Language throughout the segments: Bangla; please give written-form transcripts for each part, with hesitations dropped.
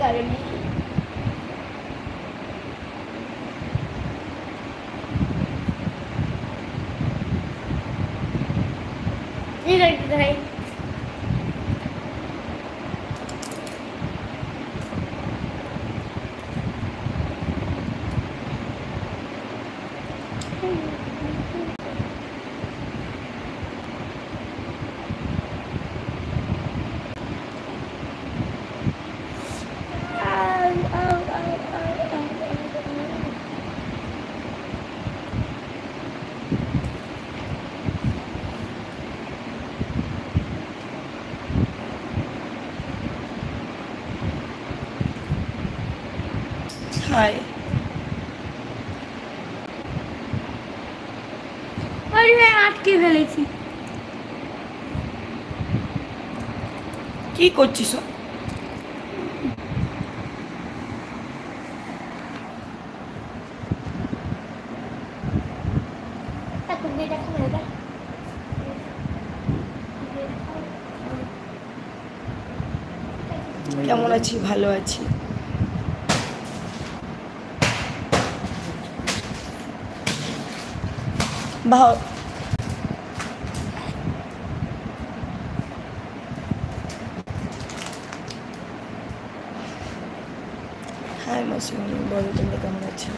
কারণে হাই আটকে ফেলেছি। কি করছিস? কেমন আছি? ভালো আছি। হাই মাসিমণি, বলো তোমরা কেমন আছো?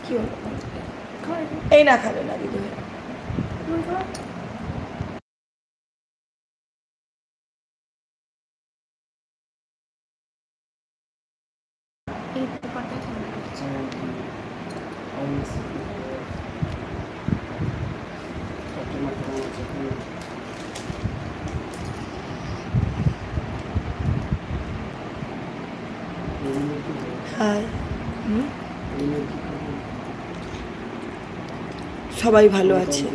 কি হলো? এই না, খাবে না দিদি। হাই। সবাই ভালো আছে।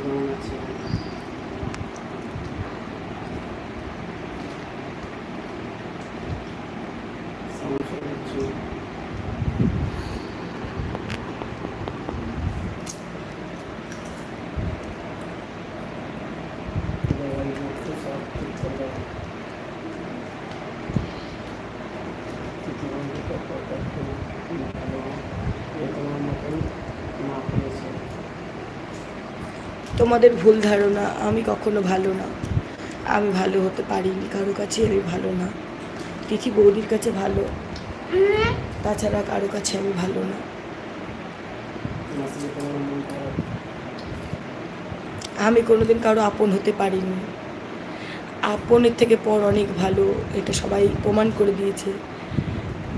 তোমাদের ভুল ধারণা, আমি কখনো ভালো না। আমি ভালো হতে পারিনি, কারো কাছে আমি ভালো না। তিথি বৌদির কাছে ভালো, তাছাড়া কারো কাছে আমি ভালো না। আমি কোনোদিন কারো আপন হতে পারিনি। আপনের থেকে পর অনেক ভালো, এটা সবাই প্রমাণ করে দিয়েছে।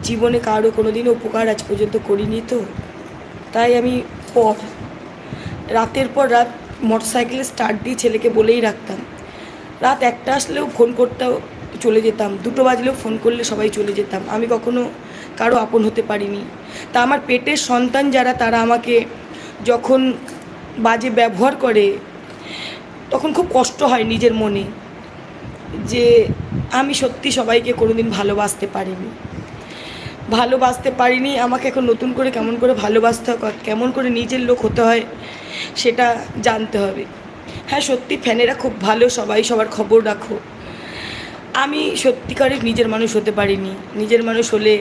জীবনে কারো কোনোদিনও উপকার আজ পর্যন্ত করিনি, তো তাই আমি রাতের পর রাত মোটরসাইকেলে স্টার্ট দিয়ে ছেলেকে বলেই রাখতাম। রাত 1টা আসলেও ফোন করতেও চলে যেতাম, 2টো বাজলেও ফোন করলে সবাই চলে যেতাম। আমি কখনো কারো আপন হতে পারিনি। তা আমার পেটের সন্তান যারা, তারা আমাকে যখন বাজে ব্যবহার করে তখন খুব কষ্ট হয় নিজের মনে, যে আমি সত্যি সবাইকে কোনোদিন ভালোবাসতে পারিনি। আমাকে এখন নতুন করে কেমন করে ভালোবাসতে হয়, কেমন করে নিজের লোক হতে হয়, সেটা জানতে হবে। হ্যাঁ সত্যি ফ্যানেরা খুব ভালো, সবাই সবার খবর রাখো। আমি সত্যিকারের নিজের মানুষ হতে পারিনি। নিজের মানুষ হলে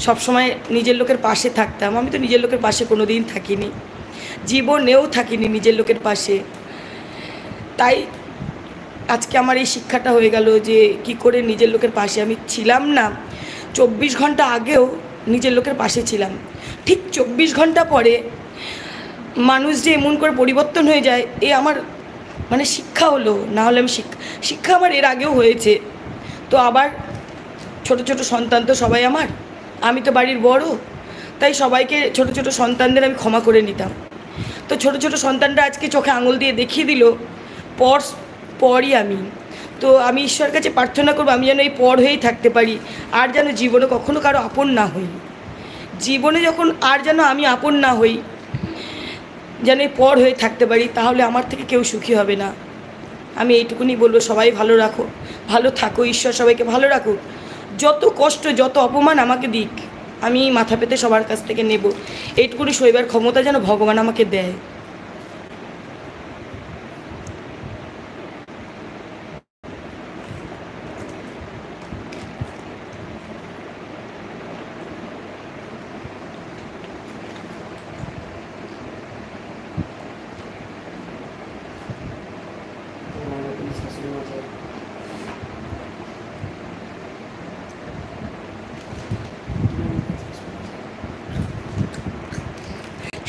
সবসময় নিজের লোকের পাশে থাকতাম। আমি তো নিজের লোকের পাশে কোনো দিন থাকিনি, জীবনেও থাকিনি নিজের লোকের পাশে। তাই আজকে আমার এই শিক্ষাটা হয়ে গেল যে কি করে নিজের লোকের পাশে আমি ছিলাম না। 24 ঘন্টা আগেও নিজের লোকের পাশে ছিলাম, ঠিক 24 ঘন্টা পরে মানুষ যে এমন করে পরিবর্তন হয়ে যায়, এ আমার মানে শিক্ষা হলো। না হলে আমি শিক্ষা আমার এর আগেও হয়েছে। তো আবার ছোট ছোট সন্তান তো সবাই আমি তো বাড়ির বড়, তাই সবাইকে ছোট ছোট সন্তানদের আমি ক্ষমা করে নিতাম। তো ছোট ছোট সন্তানরা আজকে চোখে আঙুল দিয়ে দেখিয়ে দিল পরই আমি। তো আমি ঈশ্বরের কাছে প্রার্থনা করবো আমি যেন এই পর হয়েই থাকতে পারি, আর যেন জীবনে কখনো কারো আপন না হই। জীবনে যখন আর যেন আমি আপন না হই, যেন এই পর হয়ে থাকতে পারি, তাহলে আমার থেকে কেউ সুখী হবে না। আমি এইটুকুনি বলবো, সবাই ভালো রাখো, ভালো থাকো, ঈশ্বর সবাইকে ভালো রাখুক। যত কষ্ট যত অপমান আমাকে দিক, আমি মাথা পেতে সবার কাছ থেকে নেব। এইটুকুনি সইবার ক্ষমতা যেন ভগবান আমাকে দেয়।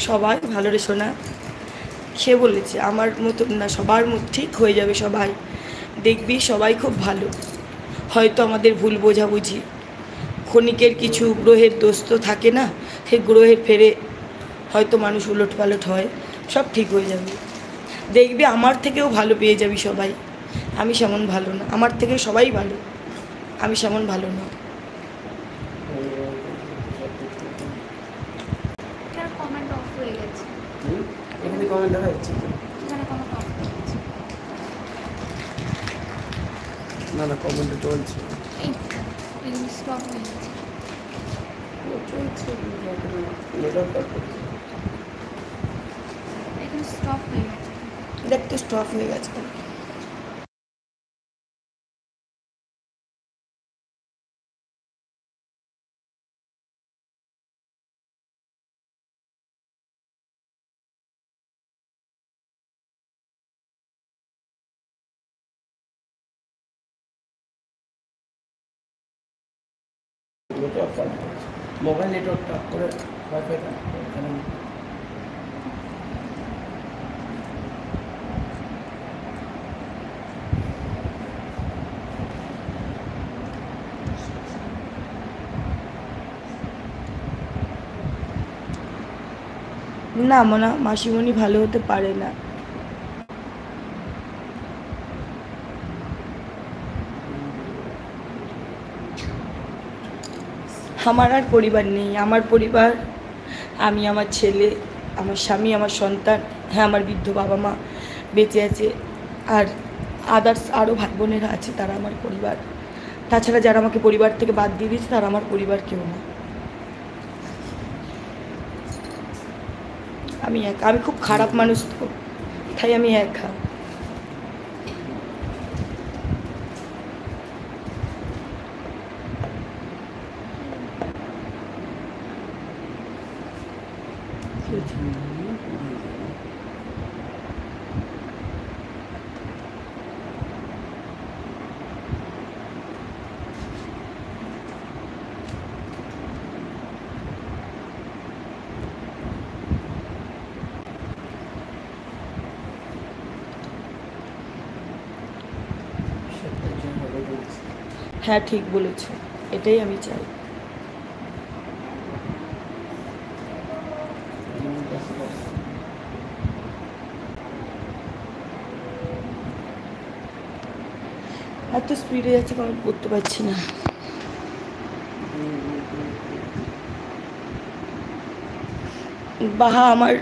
সবাই ভালো রে শোনা, সে বলেছে আমার মতো না, সবার মতো ঠিক হয়ে যাবে, সবাই দেখবি সবাই খুব ভালো। হয়তো আমাদের ভুল বোঝাবুঝি, ক্ষণিকের কিছু গ্রহের দোষ তো থাকে না, সেই গ্রহের ফেরে হয়তো মানুষ উলট পালট হয়, সব ঠিক হয়ে যাবে। দেখবি আমার থেকেও ভালো পেয়ে যাবি সবাই। আমি সেমন ভালো না, আমার থেকে সবাই ভালো, আমি সেমন ভালো না। কমেন্ট অফ হয়ে গেছে, এখানে কমেন্ট দেখা যাচ্ছে? এখানে কমেন্ট অফ হয়ে গেছে। না না, কমেন্ট চলছে। এই স্টপ হয়ে গেছে। চলছে নেটওয়ার্ক কাট করছে। এখানে স্টপ হয়ে গেছে। দেখতে স্টপ হয়ে গেছে। নেটওয়ার্ক কাট করছে, মোবাইল নেটওয়ার্ক কাট করে ওয়াইফাই কানেক্ট করে এখানে। না মনে মাসিমণি ভালো হতে পারে না। আমার আর পরিবার নেই। আমার পরিবার আমি, আমার ছেলে, আমার স্বামী, আমার সন্তান, হ্যাঁ আমার বৃদ্ধ বাবা মা বেঁচে আছে, আর আদার্স আরও ভাই বোনেরা আছে, তারা আমার পরিবার। তাছাড়া যারা আমাকে পরিবার থেকে বাদ দিয়ে দিয়েছে তারা আমার পরিবার কেউ না। আমি একা, আমি খুব খারাপ মানুষ, তো তাই আমি একা। হ্যাঁ ঠিক বলেছ, এটাই আমি চাই। এত স্পিডে যাচ্ছে, কমেন্ট করতে পারছি না। বাহা আমার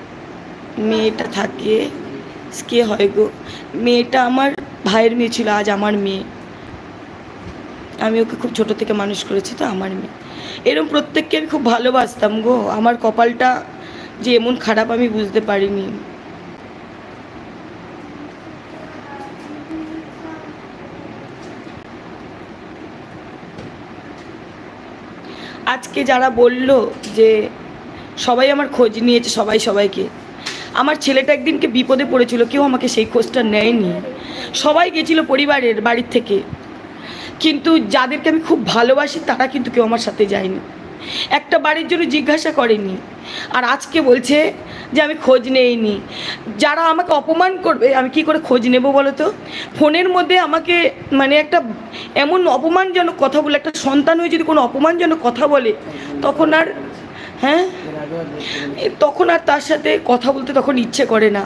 মেয়েটা থাকে, কে হয় গো, মেয়েটা আমার ভাইয়ের মেয়ে ছিল, আজ আমার মেয়ে। আমি ওকে খুব ছোট থেকে মানুষ করেছি, তো আমার মেয়ে। এরকম প্রত্যেককে আমি খুব ভালোবাসতাম গো। আমার কপালটা যে এমন খারাপ আমি বুঝতে পারিনি। আজকে যারা বলল যে সবাই আমার খোঁজ নিয়েছে, সবাই সবাইকে, আমার ছেলেটা একদিনকে বিপদে পড়েছিল, কেউ আমাকে সেই খোঁজটা নেয়নি। সবাই গেছিলো পরিবারের বাড়ির থেকে, কিন্তু যাদেরকে আমি খুব ভালোবাসি তারা কিন্তু কেউ আমার সাথে যায়নি, একটা বাড়ির জন্য জিজ্ঞাসা করেনি। আর আজকে বলছে যে আমি খোঁজ নেইনি। যারা আমাকে অপমান করবে আমি কি করে খোঁজ নেব বলো তো? ফোনের মধ্যে আমাকে মানে একটা এমন অপমানজনক কথা বলে, একটা সন্তান হয়ে যদি কোনো অপমানজনক কথা বলে, তখন আর হ্যাঁ আগেও দেখতে তখন আর তার সাথে কথা বলতে তখন ইচ্ছে করে না,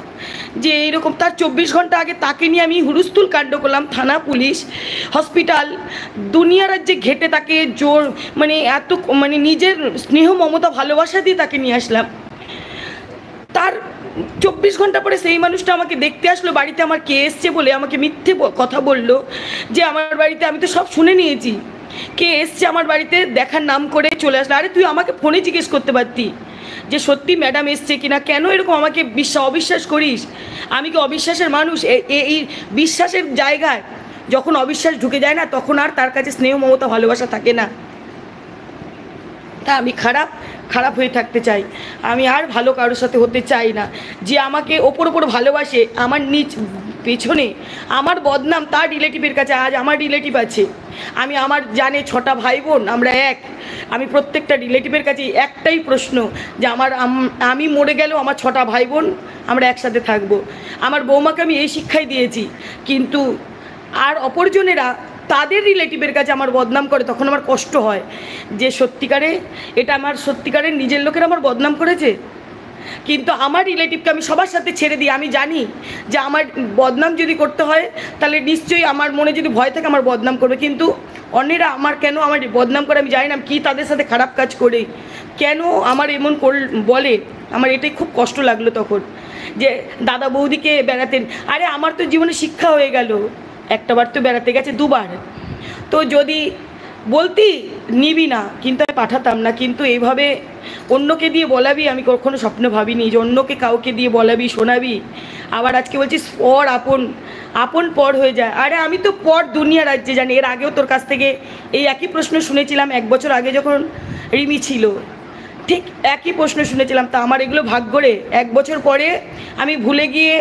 যে এইরকম তার 24 ঘন্টা আগে তাকে নিয়ে আমি হুলস্থুল কাণ্ড করলাম, থানা, পুলিশ, হসপিটাল, দুনিয়া রাজ্যে ঘেটে তাকে জোর মানে এত মানে নিজের স্নেহ মমতা ভালোবাসা দিয়ে তাকে নিয়ে আসলাম। তার 24 ঘন্টা পরে সেই মানুষটা আমাকে দেখতে আসলো বাড়িতে, আমার কে এসছে বলে আমাকে মিথ্যে কথা বললো যে আমার বাড়িতে, আমি তো সব শুনে নিয়েছি, কে এসছে আমার বাড়িতে দেখার নাম করে চলে আসলো। আরে তুই আমাকে ফোনে জিজ্ঞেস করতে পারতি যে সত্যি ম্যাডাম এসছে কিনা, কেন এরকম আমাকে অবিশ্বাস করিস? আমি কি অবিশ্বাসের মানুষ? এই বিশ্বাসের জায়গায় যখন অবিশ্বাস ঢুকে যায় না, তখন আর তার কাছে স্নেহ মমতা ভালোবাসা থাকে না। তা আমি খারাপ হয়ে থাকতে চাই, আমি আর ভালো কারোর সাথে হতে চাই না। যে আমাকে ওপর ভালোবাসে, আমার নিজ পেছনে আমার বদনাম তার রিলেটিভের কাছে। আজ আমার রিলেটিভ আছে, আমার জানে 6টা ভাই বোন, আমরা এক। আমি প্রত্যেকটা রিলেটিভের কাছে একটাই প্রশ্ন যে আমি মরে গেলেও আমার 6টা ভাই বোন আমরা একসাথে থাকবো। আমার বৌমাকে আমি এই শিক্ষাই দিয়েছি। কিন্তু আর অপরজনেরা তাদের রিলেটিভের কাছে আমার বদনাম করে, তখন আমার কষ্ট হয় যে সত্যিকারে এটা আমার সত্যিকারের নিজের লোকের আমার বদনাম করেছে। কিন্তু আমার রিলেটিভকে আমি সবার সাথে ছেড়ে দিই। আমি জানি যে আমার বদনাম যদি করতে হয় তাহলে নিশ্চয়ই আমার মনে যদি ভয় থাকে আমার বদনাম করবে, কিন্তু অন্যেরা আমার কেন আমার বদনাম করে আমি জানি না কি তাদের সাথে খারাপ কাজ করে কেন আমার এমন বলে। আমার এটাই খুব কষ্ট লাগলো তখন, যে দাদা বৌদিকে বেড়াতেন। আরে আমার তো জীবনে শিক্ষা হয়ে গেল, একটাবার তো বেড়াতে গেছে, 2বার। তো যদি বলতি নিবি না, কিন্তু আমি পাঠাতাম না। কিন্তু এইভাবে অন্যকে দিয়ে বলাবি, আমি কখনো স্বপ্ন ভাবিনি যে অন্যকে কাউকে দিয়ে বলাবি, শোনাবি। আবার আজকে বলছিস পর আপন পর হয়ে যায়। আরে আমি তো পর দুনিয়া রাজ্যে জানি। এর আগেও তোর কাছ থেকে এই একই প্রশ্ন শুনেছিলাম 1 বছর আগে যখন রিমি ছিল, ঠিক একই প্রশ্ন শুনেছিলাম। তা আমার এগুলো ভাগ্য রে। 1 বছর পরে আমি ভুলে গিয়ে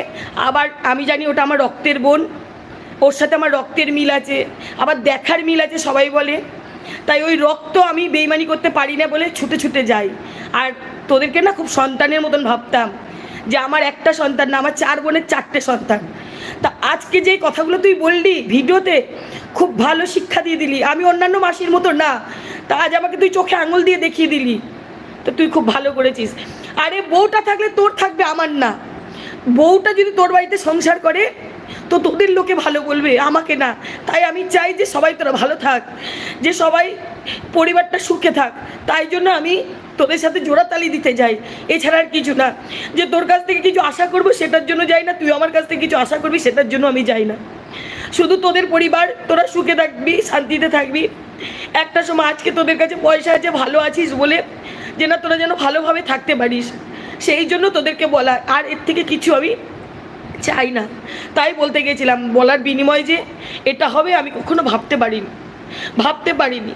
আবার আমি জানি ওটা আমার রক্তের বোন, ওর সাথে আমার রক্তের মিল আছে, আবার দেখার মিল আছে সবাই বলে। তাই ওই রক্ত আমি বেইমানি করতে পারি না বলে ছুটে যাই। আর তোদেরকে না খুব সন্তানের মতন ভাবতাম, যে আমার একটা সন্তান না, আমার 4 বোনের 4টে সন্তান। তা আজকে যে কথাগুলো তুই বললি ভিডিওতে, খুব ভালো শিক্ষা দিয়ে দিলি। আমি অন্যান্য মাসির মতো না, তা আজ আমাকে তুই চোখে আঙুল দিয়ে দেখিয়ে দিলি, তো তুই খুব ভালো করেছিস। আরে বউটা থাকলে তোর থাকবে, আমার না। বউটা যদি তোর বাড়িতে সংসার করে তো তোদের লোকে ভালো বলবে, আমাকে না। তাই আমি চাই যে সবাই তোরা ভালো থাক, যে সবাই পরিবারটা সুখে থাক। তাই জন্য আমি তোদের সাথে জোড়াতালি দিতে যাই, এছাড়া আর কিছু না। যে তোর কাছ থেকে কিছু আশা করবো সেটার জন্য যাই না, তুই আমার কাছ থেকে কিছু আশা করবি সেটার জন্য আমি যাই না। শুধু তোদের পরিবার, তোরা সুখে থাকবি, শান্তিতে থাকবি। একটা সময় আজকে তোদের কাছে পয়সা আছে, ভালো আছিস বলে, যে না তোরা যেন ভালোভাবে থাকতে পারিস, সেই জন্য তোদেরকে বলা। আর এর থেকে কিছু আমি চাই না। তাই বলতে গেছিলাম, বলার বিনিময়ে যে এটা হবে আমি কখনো ভাবতে পারিনি।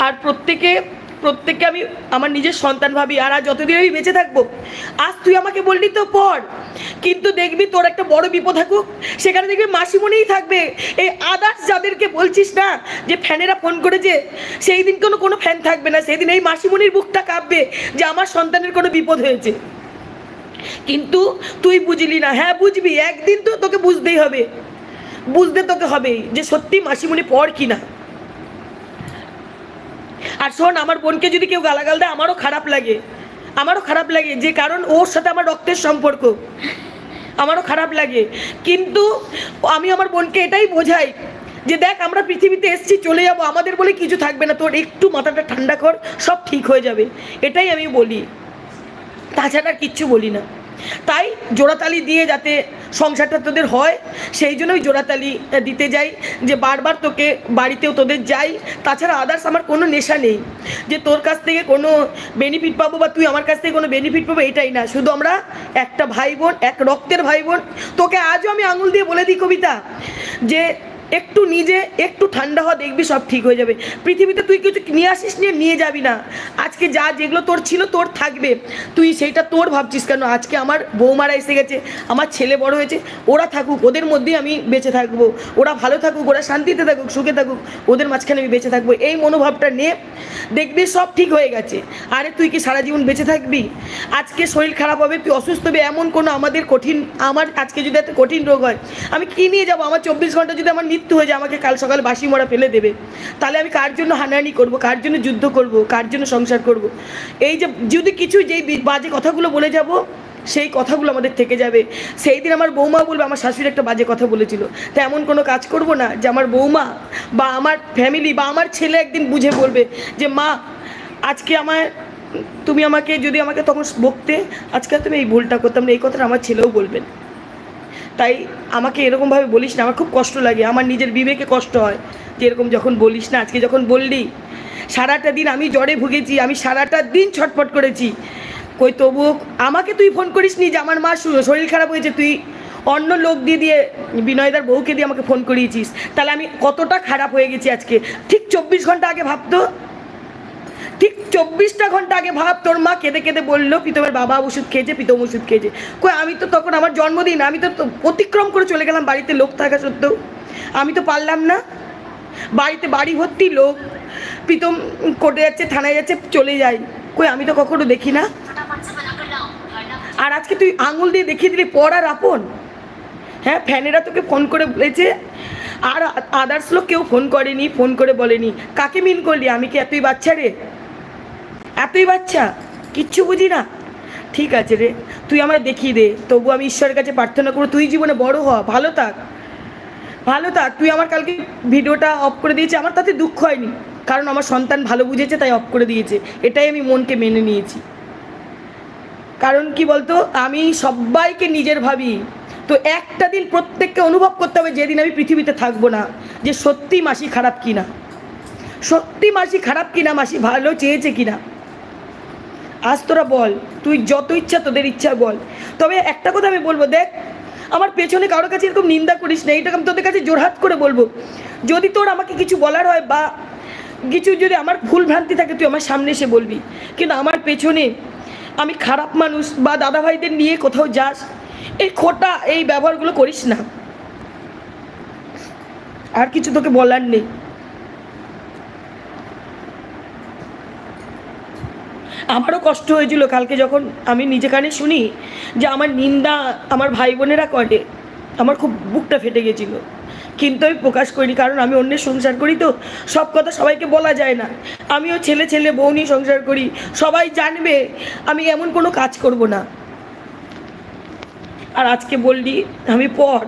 আর প্রত্যেকে আমি আমার নিজের সন্তান ভাবি। আর যতদিন আমি বেঁচে থাকবো, আজ তুই আমাকে বললি তো পর, কিন্তু দেখবি তোর একটা বড় বিপদ থাকুক, সেখানে দেখবি মাসিমণিই থাকবে। এই আদার্স যাদেরকে বলছিস না যে ফ্যানেরা ফোন করেছে, সেই দিন কোনো ফ্যান থাকবে না। সেই দিন এই মাসিমণির বুকটা কাঁপবে যে আমার সন্তানের কোনো বিপদ হয়েছে। কিন্তু তুই বুঝলি না। হ্যাঁ বুঝবি, একদিন তো তোকে বুঝতেই হবে, বুঝতে তোকে হবেই যে সত্যি মাসিমণি পর কিনা। আর শোন, আমার বোনকে যদি কেউ গালাগাল দেয় আমারও খারাপ লাগে, যে কারণ ওর সাথে আমার রক্তের সম্পর্ক, আমারও খারাপ লাগে। কিন্তু আমি আমার বোনকে এটাই বোঝাই যে দেখ, আমরা পৃথিবীতে এসেছি, চলে যাব, আমাদের বলে কিছু থাকবে না। তোর একটু মাথাটা ঠান্ডা কর, সব ঠিক হয়ে যাবে, এটাই আমি বলি, তাছাড়া কিচ্ছু বলি না। তাই জোড়াতালি দিয়ে যাতে সংসারটা তোদের হয়, সেই জন্যই জোড়াতালি দিতে যাই, যে বারবার তোকে বাড়িতেও তোদের যাই। তাছাড়া আদার্স আমার কোনো নেশা নেই যে তোর কাছ থেকে কোনো বেনিফিট পাবো বা তুই আমার কাছ থেকে কোনো বেনিফিট পাবো, এটাই না। শুধু আমরা একটা ভাই বোন, এক রক্তের ভাই বোন। তোকে আজও আমি আঙুল দিয়ে বলে দিই কবিতা, যে একটু ঠান্ডা হওয়া, দেখবি সব ঠিক হয়ে যাবে। পৃথিবীতে তুই কিছু নিয়ে আসিস, নিয়ে যাবি না। আজকে যেগুলো তোর ছিল তোর থাকবে, তুই সেইটা তোর ভাবছিস কেন? আজকে আমার বৌমারা এসে গেছে, আমার ছেলে বড় হয়েছে, ওরা থাকুক, ওদের মধ্যেই আমি বেঁচে থাকবো। ওরা ভালো থাকুক, ওরা শান্তিতে থাকুক, সুখে থাকুক, ওদের মাঝখানে আমি বেঁচে থাকবো। এই মনোভাবটা নিয়ে দেখবি সব ঠিক হয়ে গেছে। আরে তুই কি সারা জীবন বেঁচে থাকবি? আজকে শরীর খারাপ হবে, তুই অসুস্থ হবে, এমন কোনো আমার আজকে যদি একটা কঠিন রোগ হয়, আমি কি নিয়ে যাবো? আমার 24 ঘন্টা যদি আমার মৃত্যু হয়ে যায়, আমাকে কাল সকালে বাসি মরা ফেলে দেবে, তাহলে আমি কার জন্য হানাহানি করব, কার জন্য যুদ্ধ করব, কার জন্য সংসার করব? এই যে যদি কিছু যেই বাজে কথাগুলো বলে যাব, সেই কথাগুলো আমাদের থেকে যাবে। সেই দিন আমার বৌমা বলবে আমার শাশুড়ি একটা বাজে কথা বলেছিল, তা এমন কোনো কাজ করব না যে আমার বৌমা বা আমার ফ্যামিলি বা আমার ছেলে একদিন বুঝে বলবে যে মা আজকে তুমি আমাকে যদি আমাকে তখন বকতে, আজকে তুমি এই ভুলটা করতাম না, এই কথাটা আমার ছেলেও বলবেন। তাই আমাকে এরকমভাবে বলিস না, আমার খুব কষ্ট লাগে, আমার নিজের বিবেকে কষ্ট হয় যে এরকম যখন বলিস না। আজকে যখন বললি, সারাটা দিন আমি জ্বরে ভুগেছি, আমি সারাটা দিন ছটফট করেছি, কই তবুও আমাকে তুই ফোন করিস নি যে আমার মা শরীর খারাপ হয়েছে, তুই অন্য লোক দিয়ে বিনয়দার বউকে দিয়ে আমাকে ফোন করিয়েছিস, তাহলে আমি কতটা খারাপ হয়ে গেছি আজকে। ঠিক 24 ঘন্টা আগে ভাবতো, ঠিক 24টা ঘন্টা আগে ভাব, তোর মা কেঁদে কেঁদে বললো প্রীতমের বাবা ওষুধ খেয়েছে, প্রীতম ওষুধ খেয়েছে। কই আমি তো তখন আমার জন্মদিন, আমি তো অতিক্রম করে চলে গেলাম, বাড়িতে লোক থাকা সত্ত্বেও আমি তো পারলাম না। বাড়িতে বাড়ি ভর্তি লোক, প্রীতম কোর্টে যাচ্ছে, থানায় যাচ্ছে, চলে যায়, কই আমি তো কখনো দেখি না। আর আজকে তুই আঙুল দিয়ে দেখিয়ে দিলি পর আর আপন। হ্যাঁ, ফ্যানেরা তোকে ফোন করে বলেছে, আর আদার্স লোক কেউ ফোন করেনি, ফোন করে বলেনি। কাকে মিন করলি? আমি কি এতই বাচ্চা রে? এতই বাচ্চা, কিচ্ছু বুঝি না? ঠিক আছে রে, তুই আমার দেখিয়ে দে, তবু আমি ঈশ্বরের কাছে প্রার্থনা করবো তুই জীবনে বড় হ, ভালো থাক, ভালো থাক। তুই আমার কালকে ভিডিওটা অফ করে দিয়েছে, আমার তাতে দুঃখ হয়নি, কারণ আমার সন্তান ভালো বুঝেছে তাই অফ করে দিয়েছে, এটাই আমি মনকে মেনে নিয়েছি। কারণ কি বলতো, আমি সবাইকে নিজের ভাবি, তো একটা দিন প্রত্যেককে অনুভব করতে হবে যেদিন আমি পৃথিবীতে থাকবো না, যে সত্যি মাসি খারাপ কিনা, সত্যি মাসি খারাপ কিনা, মাসি ভালো চেয়েছে কিনা। আজ তোরা বল, তুই যত ইচ্ছা তোদের ইচ্ছা বল। তবে একটা কথা আমি বলবো, দেখ আমার পেছনে কারোর কাছে এরকম নিন্দা করিস না, এইটাকে আমি তোদের কাছে জোরহাত করে বলবো। যদি তোর আমাকে কিছু বলার হয় বা কিছু যদি আমার ভুল ভ্রান্তি থাকে, তুই আমার সামনে এসে বলবি, কিন্তু আমার পেছনে আমি খারাপ মানুষ বা দাদাভাইদের নিয়ে কোথাও যাস, এই খোটা এই ব্যবহারগুলো করিস না। আর কিছু তোকে বলার নেই। আমারও কষ্ট হয়েছিল কালকে যখন আমি নিজে কানে শুনি যে আমার নিন্দা আমার ভাই বোনেরা করে, আমার খুব বুকটা ফেটে গেছিলো, কিন্তু আমি প্রকাশ করিনি, কারণ আমি অন্যের সংসার করি, তো সব কথা সবাইকে বলা যায় না। আমিও ছেলে বউ নিয়ে সংসার করি, সবাই জানবে, আমি এমন কোনো কাজ করব না। আর আজকে বললি আমি পর,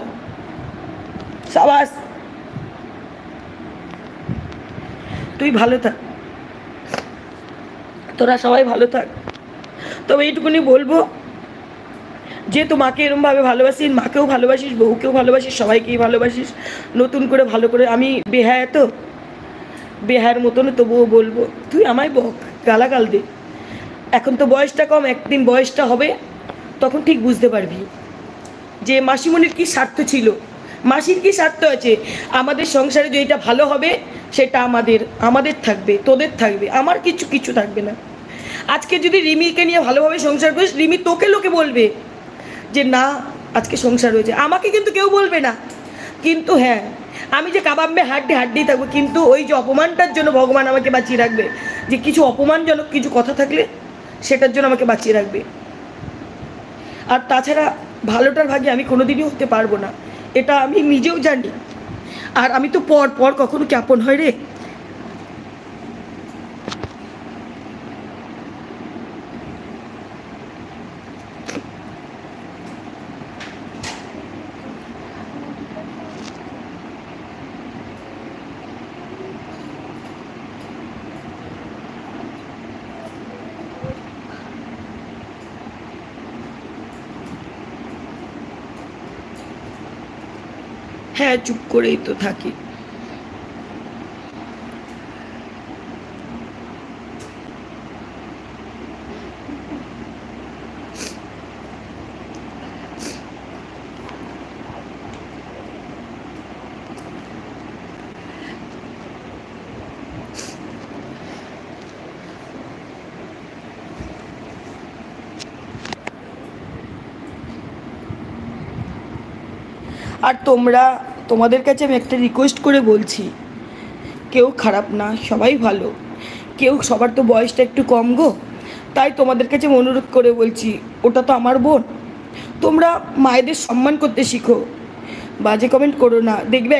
সাবাস, তুই ভালো থাক, তোরা সবাই ভালো থাক। তবে এইটুকুনি বলবো যে তো মাকে এরমভাবে ভালোবাসিস, মাকেও ভালোবাসিস, বউকেও ভালোবাসিস, সবাইকেই ভালোবাসিস, নতুন করে ভালো করে। আমি বেহায়া, তো বেহায়ার মতন, তবুও বলবো তুই আমায় বক, গালাগাল দে, এখন তো বয়সটা কম, একদিন বয়সটা হবে তখন ঠিক বুঝতে পারবি যে মাসিমণির কী স্বার্থ ছিল, মাসির কী স্বার্থ আছে। আমাদের সংসারে যেটা ভালো হবে সেটা আমাদের থাকবে, তোদের থাকবে, আমার কিছু থাকবে না। আজকে যদি রিমিকে নিয়ে ভালোভাবে সংসার করিস, রিমি তোকে লোকে বলবে যে না আজকে সংসার হয়েছে, আমাকে কিন্তু কেউ বলবে না। কিন্তু হ্যাঁ, আমি যে কাবাম্বে হাড্ডি থাকবো, কিন্তু ওই যে অপমানটার জন্য ভগবান আমাকে বাঁচিয়ে রাখবে, যে কিছু অপমানজনক কিছু কথা থাকলে সেটার জন্য আমাকে বাঁচিয়ে রাখবে। আর তাছাড়া ভালোটার ভাগে আমি কোনোদিনই হতে পারবো না, এটা আমি নিজেও জানি। আর আমি তো পর কখনো কি আপন হয় রে? হ্যাঁ, চুপ করেই তো থাকি। আর তোমাদের কাছে আমি একটা রিকোয়েস্ট করে বলছি, কেউ খারাপ না, সবাই ভালো। কেউ সবার তো বয়সটা একটু কম গো, তাই তোমাদের কাছে অনুরোধ করে বলছি, ওটা তো আমার বোন, তোমরা মায়েদের সম্মান করতে শিখো, বাজে কমেন্ট করো না, দেখবে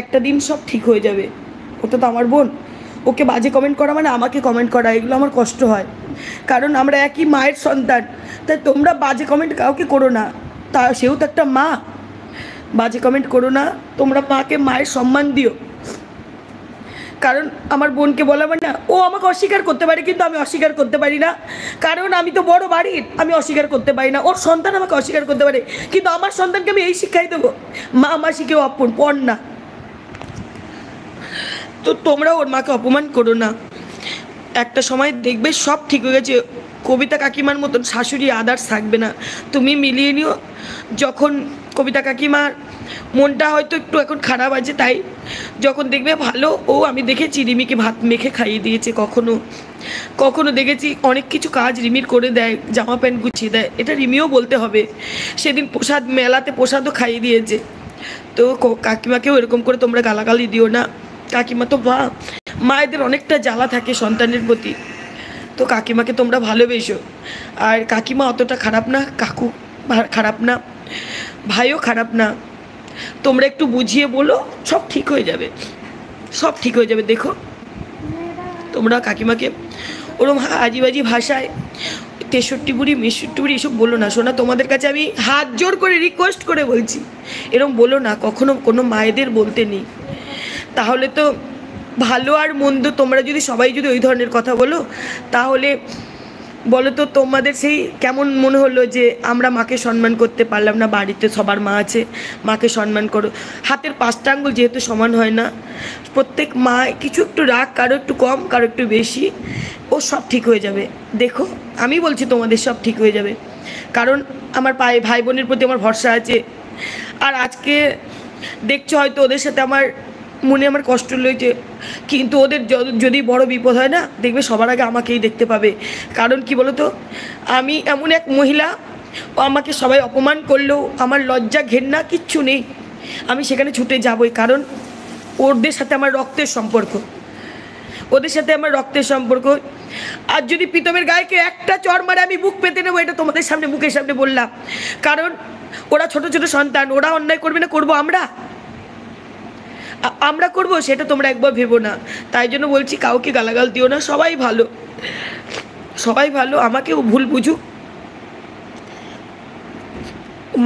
একটা দিন সব ঠিক হয়ে যাবে। ওটা তো আমার বোন, ওকে বাজে কমেন্ট করা মানে আমাকে কমেন্ট করা, এগুলো আমার কষ্ট হয়, কারণ আমরা একই মায়ের সন্তান। তাই তোমরা বাজে কমেন্ট কাউকে করো না, তা সেও তো একটা মা, বাজে কমেন্ট করো না, তোমরা মাকে মায়ের সম্মান দিও। কারণ আমার বোনকে বলা মানে না, ও আমাকে অস্বীকার করতে পারে, কিন্তু আমি অস্বীকার করতে পারি না, কারণ আমি তো বড় বাড়ির, আমি অস্বীকার করতে পারি না। ওর সন্তান আমাকে অস্বীকার করতে পারে, কিন্তু আমার সন্তানকে আমি এই শিক্ষাই দেবো, মা মাসিকেও অপন পর না। তো তোমরা ওর মাকে অপমান করো না, একটা সময় দেখবে সব ঠিক হয়ে গেছে। কবিতা কাকিমার মতন শাশুড়ি আদার্স থাকবে না, তুমি মিলিয়ে নিও। যখন কবিতা কাকিমার মনটা হয়তো একটু এখন খারাপ আছে, তাই যখন দেখবে ভালো, ও আমি দেখেছি রিমিকে ভাত মেখে খাইয়ে দিয়েছে, কখনো কখনো দেখেছি অনেক কিছু কাজ রিমির করে দেয়, জামা প্যান্ট গুছিয়ে দেয়, এটা রিমিও বলতে হবে। সেদিন প্রসাদ মেলাতে প্রসাদও খাইয়ে দিয়েছে। তো কাকিমাকেও এরকম করে তোমরা গালাগালি দিও না, কাকিমা তো মা, মায়েদের অনেকটা জ্বালা থাকে সন্তানের প্রতি, তো কাকিমাকে তোমরা ভালোবেসো। আর কাকিমা অতটা খারাপ না, কাকু খারাপ না, ভাইও খারাপ না, তোমরা একটু বুঝিয়ে বলো, সব ঠিক হয়ে যাবে, সব ঠিক হয়ে যাবে। দেখো তোমরা কাকিমাকে ওরম আজিবাজি ভাষায় 63 বুড়ি 63 বুড়ি এসব বলো না শোনা, তোমাদের কাছে আমি হাত জোর করে রিকোয়েস্ট করে বলছি, এরম বলো না, কখনো কোনো মায়েদের বলতে নেই। তাহলে তো ভালো আর মন্দ তোমরা যদি সবাই যদি ওই ধরনের কথা বলো, তাহলে বলো তো তোমাদের সেই কেমন মনে হলো যে আমরা মাকে সম্মান করতে পারলাম না, বাড়িতে সবার মা আছে, মাকে সম্মান করো। হাতের 5টা আঙ্গুল যেহেতু সমান হয় না, প্রত্যেক মা কিছু একটু রাগ, কারো একটু কম, কারো একটু বেশি, ও সব ঠিক হয়ে যাবে। দেখো আমি বলছি তোমাদের সব ঠিক হয়ে যাবে, কারণ আমার ভাই বোনের প্রতি আমার ভরসা আছে। আর আজকে দেখছো হয়তো ওদের সাথে আমার মনে আমার কষ্ট লেগেছে, কিন্তু ওদের যদি বড় বিপদ হয় না, দেখবে সবার আগে আমাকেই দেখতে পাবে। কারণ কি বলো তো, আমি এমন এক মহিলা, ও আমাকে সবাই অপমান করলেও আমার লজ্জা ঘেন্না কিচ্ছু নেই, আমি সেখানে ছুটে যাবই, কারণ ওদের সাথে আমার রক্তের সম্পর্ক, ওদের সাথে আমার রক্তের সম্পর্ক। আর যদি প্রীতমের গায়েকে একটা চড় মারে আমি বুক পেতে নেবো, এটা তোমাদের সামনে মুখের সামনে বললাম, কারণ ওরা ছোট ছোট সন্তান, ওরা অন্যায় করবে না, করবো আমরা করবো, সেটা তোমরা একবার ভেবো না। তাই জন্য বলছি কাউকে গালাগাল দিও না, সবাই ভালো, সবাই ভালো, আমাকেও ভুল বুঝুক,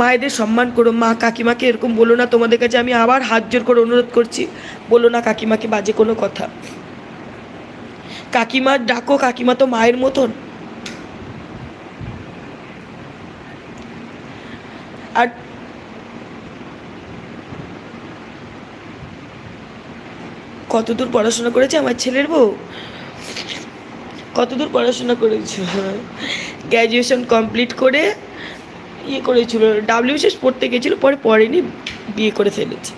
মায়েদের সম্মান করো, মা কাকিমাকে এরকম বলো না। তোমাদের কাছে আমি আবার হাত জোর করে অনুরোধ করছি, বলো না কাকিমাকে বাজে কোনো কথা। কাকিমা ডাকো, কাকিমা তো মায়ের মতন। আর কতদূর পড়াশোনা করেছে আমার ছেলের বউ, কতদূর পড়াশোনা করেছে, গ্র্যাজুয়েশন কমপ্লিট করে ইয়ে করেছিল, WBCS পড়তে গেছিলো, পরে পড়েনি, বিয়ে করে ফেলেছে।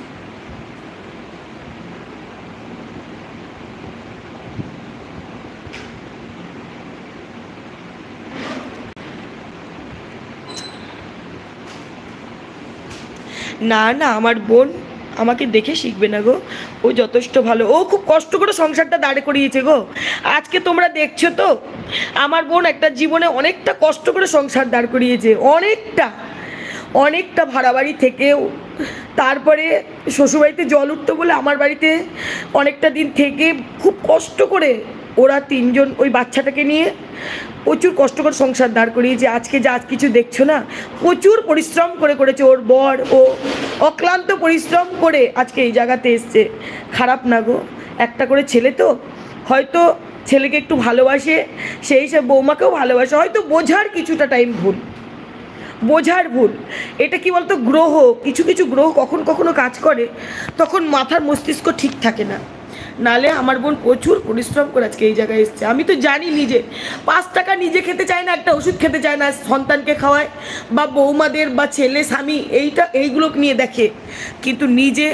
না না, আমার বোন আমাকে দেখে শিখবে না গো, ও যথেষ্ট ভালো, ও খুব কষ্ট করে সংসারটা দাঁড় করিয়েছে গো। আজকে তোমরা দেখছো তো, আমার বোন একটা জীবনে অনেকটা কষ্ট করে সংসার দাঁড় করিয়েছে, অনেকটা ভাড়া বাড়ি থেকেও, তারপরে শ্বশুরবাড়িতে জল উঠতো বলে আমার বাড়িতে অনেকটা দিন থেকে খুব কষ্ট করে ওরা 3 জন ওই বাচ্চাটাকে নিয়ে প্রচুর কষ্ট করে সংসার দাঁড় করিয়েছে। আজকে যা কিছু দেখছো না, প্রচুর পরিশ্রম করেছে ওর বর, ও অক্লান্ত পরিশ্রম করে আজকে এই জায়গাতে এসছে। খারাপ না গো, একটা করে ছেলে তো, হয়তো ছেলেকে একটু ভালোবাসে, সেই হিসেবে বৌমাকেও ভালোবাসে, হয়তো বোঝার কিছুটা টাইম ভুল, বোঝার ভুল। এটা কি বলতো, গ্রহ, কিছু কিছু গ্রহ কখনো কাজ করে, তখন মাথার মস্তিষ্ক ঠিক থাকে না। নালে আমার বোন প্রচুর পরিশ্রম করে আজকে এই জায়গায় এসছে। আমি তো জানি নিজে 5 টাকা নিজে খেতে চায় না, একটা ওষুধ খেতে চায় না, সন্তানকে খাওয়ায় বা বৌমাদের বা ছেলে স্বামী এইগুলো নিয়ে দেখে, কিন্তু নিজে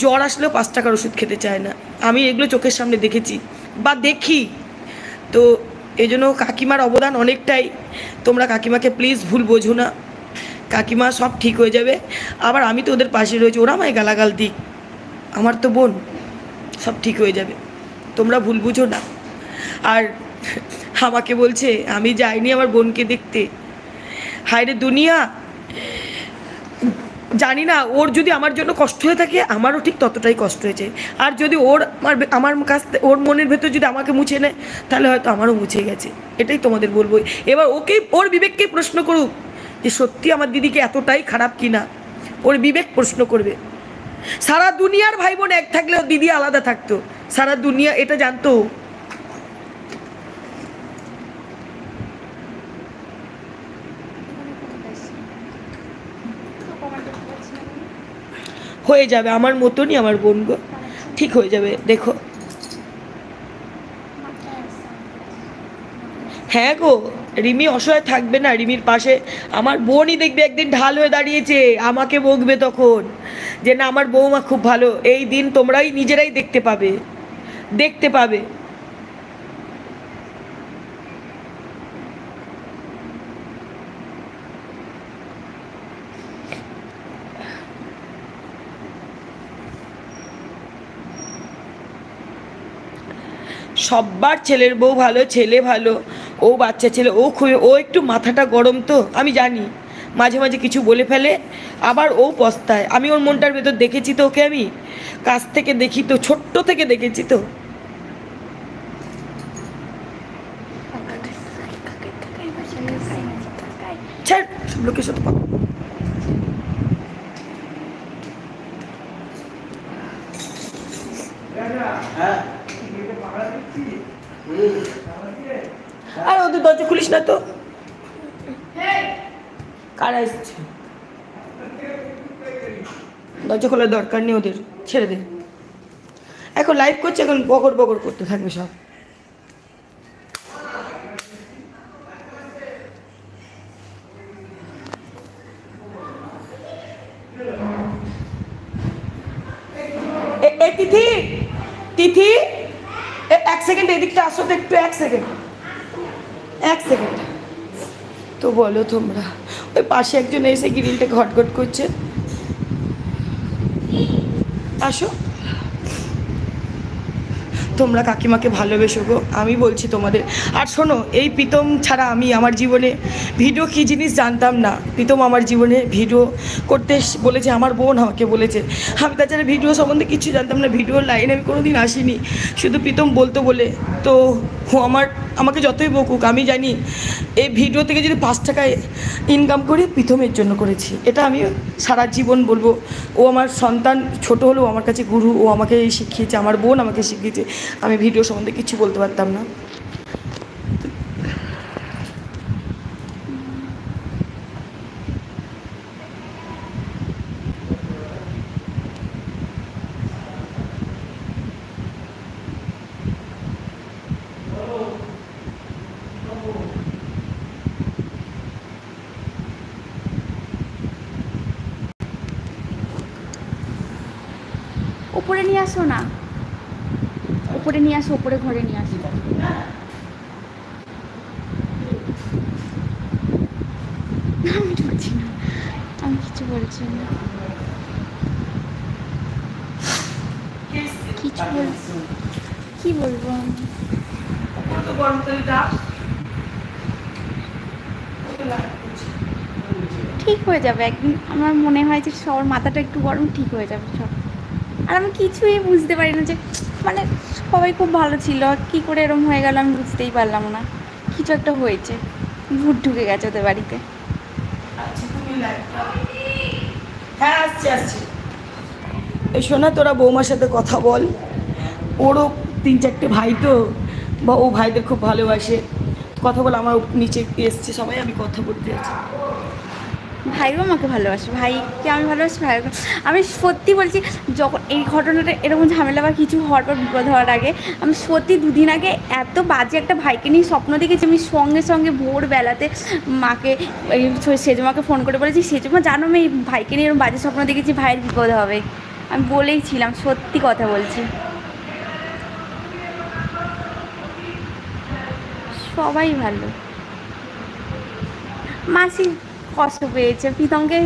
জ্বর আসলেও 5 টাকার ওষুধ খেতে চায় না। আমি এগুলো চোখের সামনে দেখেছি বা দেখি, তো এই জন্য কাকিমার অবদান অনেকটাই। তোমরা কাকিমাকে প্লিজ ভুল বোঝো না, কাকিমা সব ঠিক হয়ে যাবে। আবার আমি তো ওদের পাশে রয়েছি, ওরা আমায় গালাগাল দিক, আমার তো বোন, সব ঠিক হয়ে যাবে, তোমরা ভুল বুঝো না। আর আমাকে বলছে আমি যাইনি আমার বোনকে দেখতে। হায় রে দুনিয়া, জানি না ওর যদি আমার জন্য কষ্ট হয়ে থাকে আমারও ঠিক ততটাই কষ্ট হয়েছে, আর যদি ওর আমার কাছ থেকে ওর মনের ভেতর যদি আমাকে মুছে নেয় তাহলে হয়তো আমারও মুছে গেছে। এটাই তোমাদের বলবো। এবার ওকেই, ওর বিবেককেই প্রশ্ন করুক যে সত্যি আমার দিদিকে এতটাই খারাপ কিনা। ওর বিবেক প্রশ্ন করবে। সারা দুনিয়ার ভাই বোন এক থাকলেও দিদি আলাদা থাকতো, সারা দুনিয়া এটা জানতো। হয়ে যাবে আমার মতনই আমার বোন গো, ঠিক হয়ে যাবে দেখো। হ্যাঁ গো, রিমি অসহায় থাকবে না? রিমির পাশে আমার বোনই দেখবে একদিন ঢাল হয়ে দাঁড়িয়েছে, আমাকে বকবে তখন যে না আমার বৌমা খুব ভালো। এই দিন তোমরাই নিজেরাই দেখতে পাবে, দেখতে পাবে। সব্বার ছেলের বউ ভালো, ছেলে ভালো, ও বাচ্চা ছেলে, ও একটু মাথাটা গরম তো আমি জানি, মাঝে মাঝে কিছু বলে ফেলে, আবার ও পস্তায়। আমি ওর মনটার ভেতর দেখেছি তো, ওকে আমি কাছ থেকে দেখি তো, ছোট্ট থেকে দেখেছি তো। ছাড় সব লোকের সাথে কথা। আর ওদের দরজা খুলিস না তো, কারা এসছে? দরজা খোলার দরকার নেই ওদের, ছেড়ে দে। এখন লাইভ করছে, এখন বকর বকর করতে থাকবে সব। তিথি, তিথি এক সেকেন্ড এদিকটা আসো তো একটু, এক সেকেন্ড, এক সেকেন্ড। তো বলো তোমরা, ওই পাশে একজন এসে গ্রিলটা ঘটঘট করছে, আসো। তোমরা কাকিমাকে ভালোবেসো গো, আমি বলছি তোমাদের। আর শোনো, এই প্রীতম ছাড়া আমি আমার জীবনে ভিডিও কী জিনিস জানতাম না। প্রীতম আমার জীবনে ভিডিও করতে বলেছে, আমার বোন আমাকে বলেছে। আমি তাছাড়া ভিডিও সম্বন্ধে কিছু জানতাম না, ভিডিওর লাইনে আমি কোনো দিন আসিনি, শুধু প্রীতম বলতো বলে। তো ও আমাকে যতই বকুক, আমি জানি এই ভিডিও থেকে যদি 5 টাকা ইনকাম করি প্রীতমের জন্য করেছি, এটা আমি সারা জীবন বলবো। ও আমার সন্তান, ছোট হলেও আমার কাছে গুরু, ও আমাকে শিখিয়েছে, আমার বোন আমাকে শিখিয়েছে। আমি ভিডিও সম্বন্ধে কিছু বলতে পারতাম না। উপরে নিয়ে আসো না, উপরে নিয়ে আসো, উপরে ঘরে নিয়ে আসো। আমি বলছি না, আমি কিছু বলছি না, কিছু বলছি, কি বলবো আমি? ঠিক হয়ে যাবে একদিন। আমার মনে হয় যে সবার মাথাটা একটু গরম, ঠিক হয়ে যাবে সব। আর আমি কিছুই বুঝতে পারি না যে, মানে সবাই খুব ভালো ছিল, কী করে এরম হয়ে গেল আমি বুঝতেই পারলাম না। কিছু একটা হয়েছে, ভূত ঢুকে গেছে ওদের বাড়িতে। হ্যাঁ আসছি আসছি। এই শোনা, তোরা বৌমার সাথে কথা বল। ওরও 3-4টে ভাই তো, বা ও ভাইদের খুব ভালোবাসে। কথা বল, আমার নিচে এসছে সবাই, আমি কথা বলতে আছি। ভাইও আমাকে ভালোবাসে, ভাইকে আমি ভালোবাসি, ভাই আমি সত্যি বলছি। যখন এই ঘটনাটা এরকম ঝামেলা বা কিছু হওয়ার পর, বিপদ হওয়ার আগে, আমি সত্যি 2 দিন আগে এত বাজে একটা ভাইকে নিয়ে স্বপ্ন দেখেছি। আমি সঙ্গে সঙ্গে ভোরবেলাতে মাকে, সেজমাকে ফোন করে বলেছি, সেজমা জানো আমি এই ভাইকে নিয়ে এরকম বাজে স্বপ্ন দেখেছি, ভাইয়ের বিপদ হবে। আমি বলেই ছিলাম, সত্যি কথা বলছি। সবাই ভালো। মাসি কষ্ট পেয়েছে, প্রীতমকে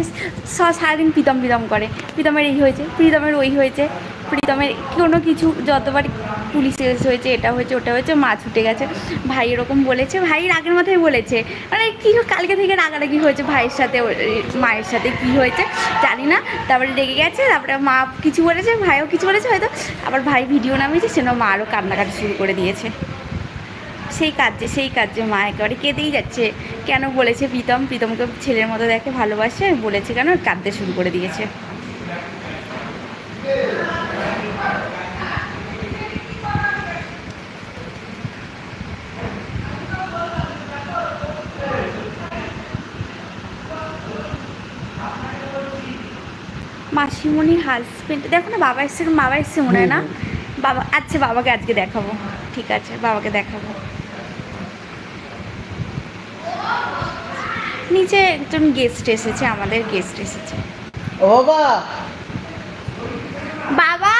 সারাদিন প্রীতম করে, প্রীতমের এই হয়েছে, প্রীতমের ওই হয়েছে, প্রীতমের কোনো কিছু যতবার পুলিশ কেস হয়েছে, এটা হয়েছে ওটা হয়েছে, মা ছুটে গেছে। ভাই এরকম বলেছে, ভাই রাগের মাথায় বলেছে, মানে কী কালকে থেকে রাগারাগি হয়েছে ভাইয়ের সাথে, মায়ের সাথে কী হয়েছে জানি না। তারপরে রেগে গেছে, তারপরে মা কিছু বলেছে, ভাইও কিছু বলেছে হয়তো, আবার ভাই ভিডিও নামিয়েছে, সেন মা আরও কান্নাকাটি শুরু করে দিয়েছে। সেই কাজে মা একেবারে কেঁদেই যাচ্ছে। কেন বলেছে প্রীতমকে ছেলের মতো দেখে ভালোবাসে, বলেছে কেন কাঁদতে শুরু করে দিয়েছে। মাসিমণির হাজবেন্ড দেখো না, বাবা এসছে মনে হয় না? বাবা আচ্ছা, বাবাকে আজকে দেখাবো, ঠিক আছে বাবাকে দেখাবো। নিচে একজন গেস্ট এসেছে, আমাদের গেস্ট এসেছে। ও বাবা, বাবা,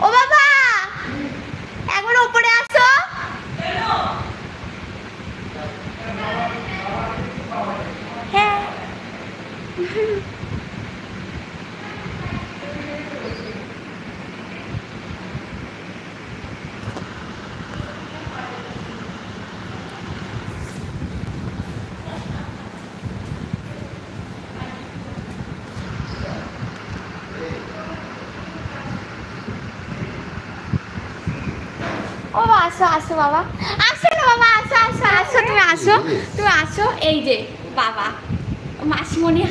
ও বাবা, একবার ওপরে আসো। হ্যাঁ ও বাবা, আসো বাবা, আসো না বাবা, আসো তুমি আসো। এই যে বাবা, মাসিমণির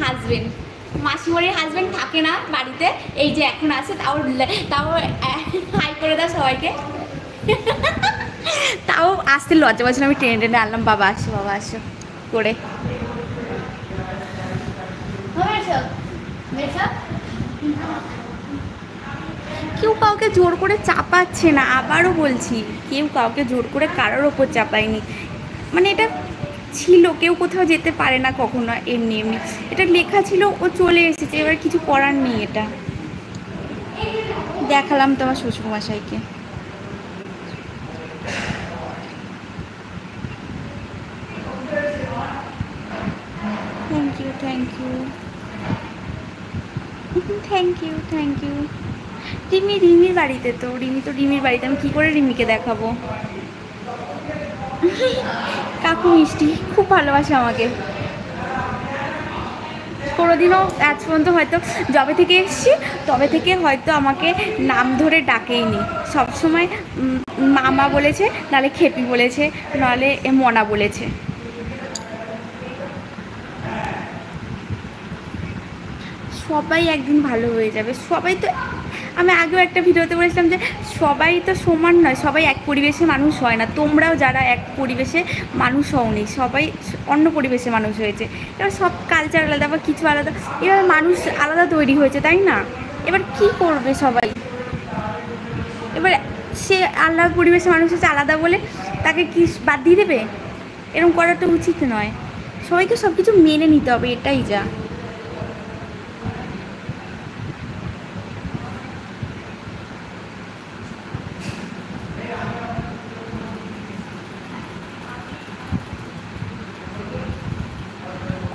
হাজবেন্ড থাকে না বাড়িতে, এই যে এখন আসে, তাও হাই করে দাও সবাইকে। তাও আসতে লজ্জা পাচ্ছিল, আমি টেনে আনলাম। বাবা আসো করে। কেউ কাউকে জোর করে চাপাচ্ছে না, আবারও বলছি, কেউ কাউকে জোর করে কারোর ওপর চাপায়নি। মানে এটা ছিল, কেউ কোথাও যেতে পারে না কখনো এমনি, এটা লেখা ছিল, ও চলে এসেছে, এবার কিছু করার নেই। এটা দেখালাম তোমার শ্বশুরমশাইকে। Thank you. রিমির বাড়িতে রিমির বাড়িতে আমি কী করে রিমিকে দেখাবো? কাকু মিষ্টি, খুব ভালোবাসে আমাকে। কোনোদিনও আজ পর্যন্ত হয়তো যবে থেকে এসেছি তবে থেকে হয়তো আমাকে নাম ধরে ডাকেইনি, সবসময় মামা বলেছে, নাহলে খেপি বলেছে, নাহলে মনা বলেছে। সবাই একদিন ভালো হয়ে যাবে, সবাই তো, আমি আগেও একটা ভিডিওতে বলেছিলাম যে সবাই তো সমান নয়, সবাই এক পরিবেশে মানুষ হয় না। তোমরাও যারা এক পরিবেশে মানুষ হওনি, সবাই অন্য পরিবেশে মানুষ হয়েছে। এবার সব কালচার আলাদা বা কিছু আলাদা, এবার মানুষ আলাদা তৈরি হয়েছে, তাই না? এবার কি করবে সবাই? এবার সে আলাদা পরিবেশে মানুষ হচ্ছে আলাদা বলে তাকে কি বাদ দিয়ে দেবে? এরকম করাটা উচিত নয়। সবাইকে সব কিছু মেনে নিতে হবে, এটাই যা।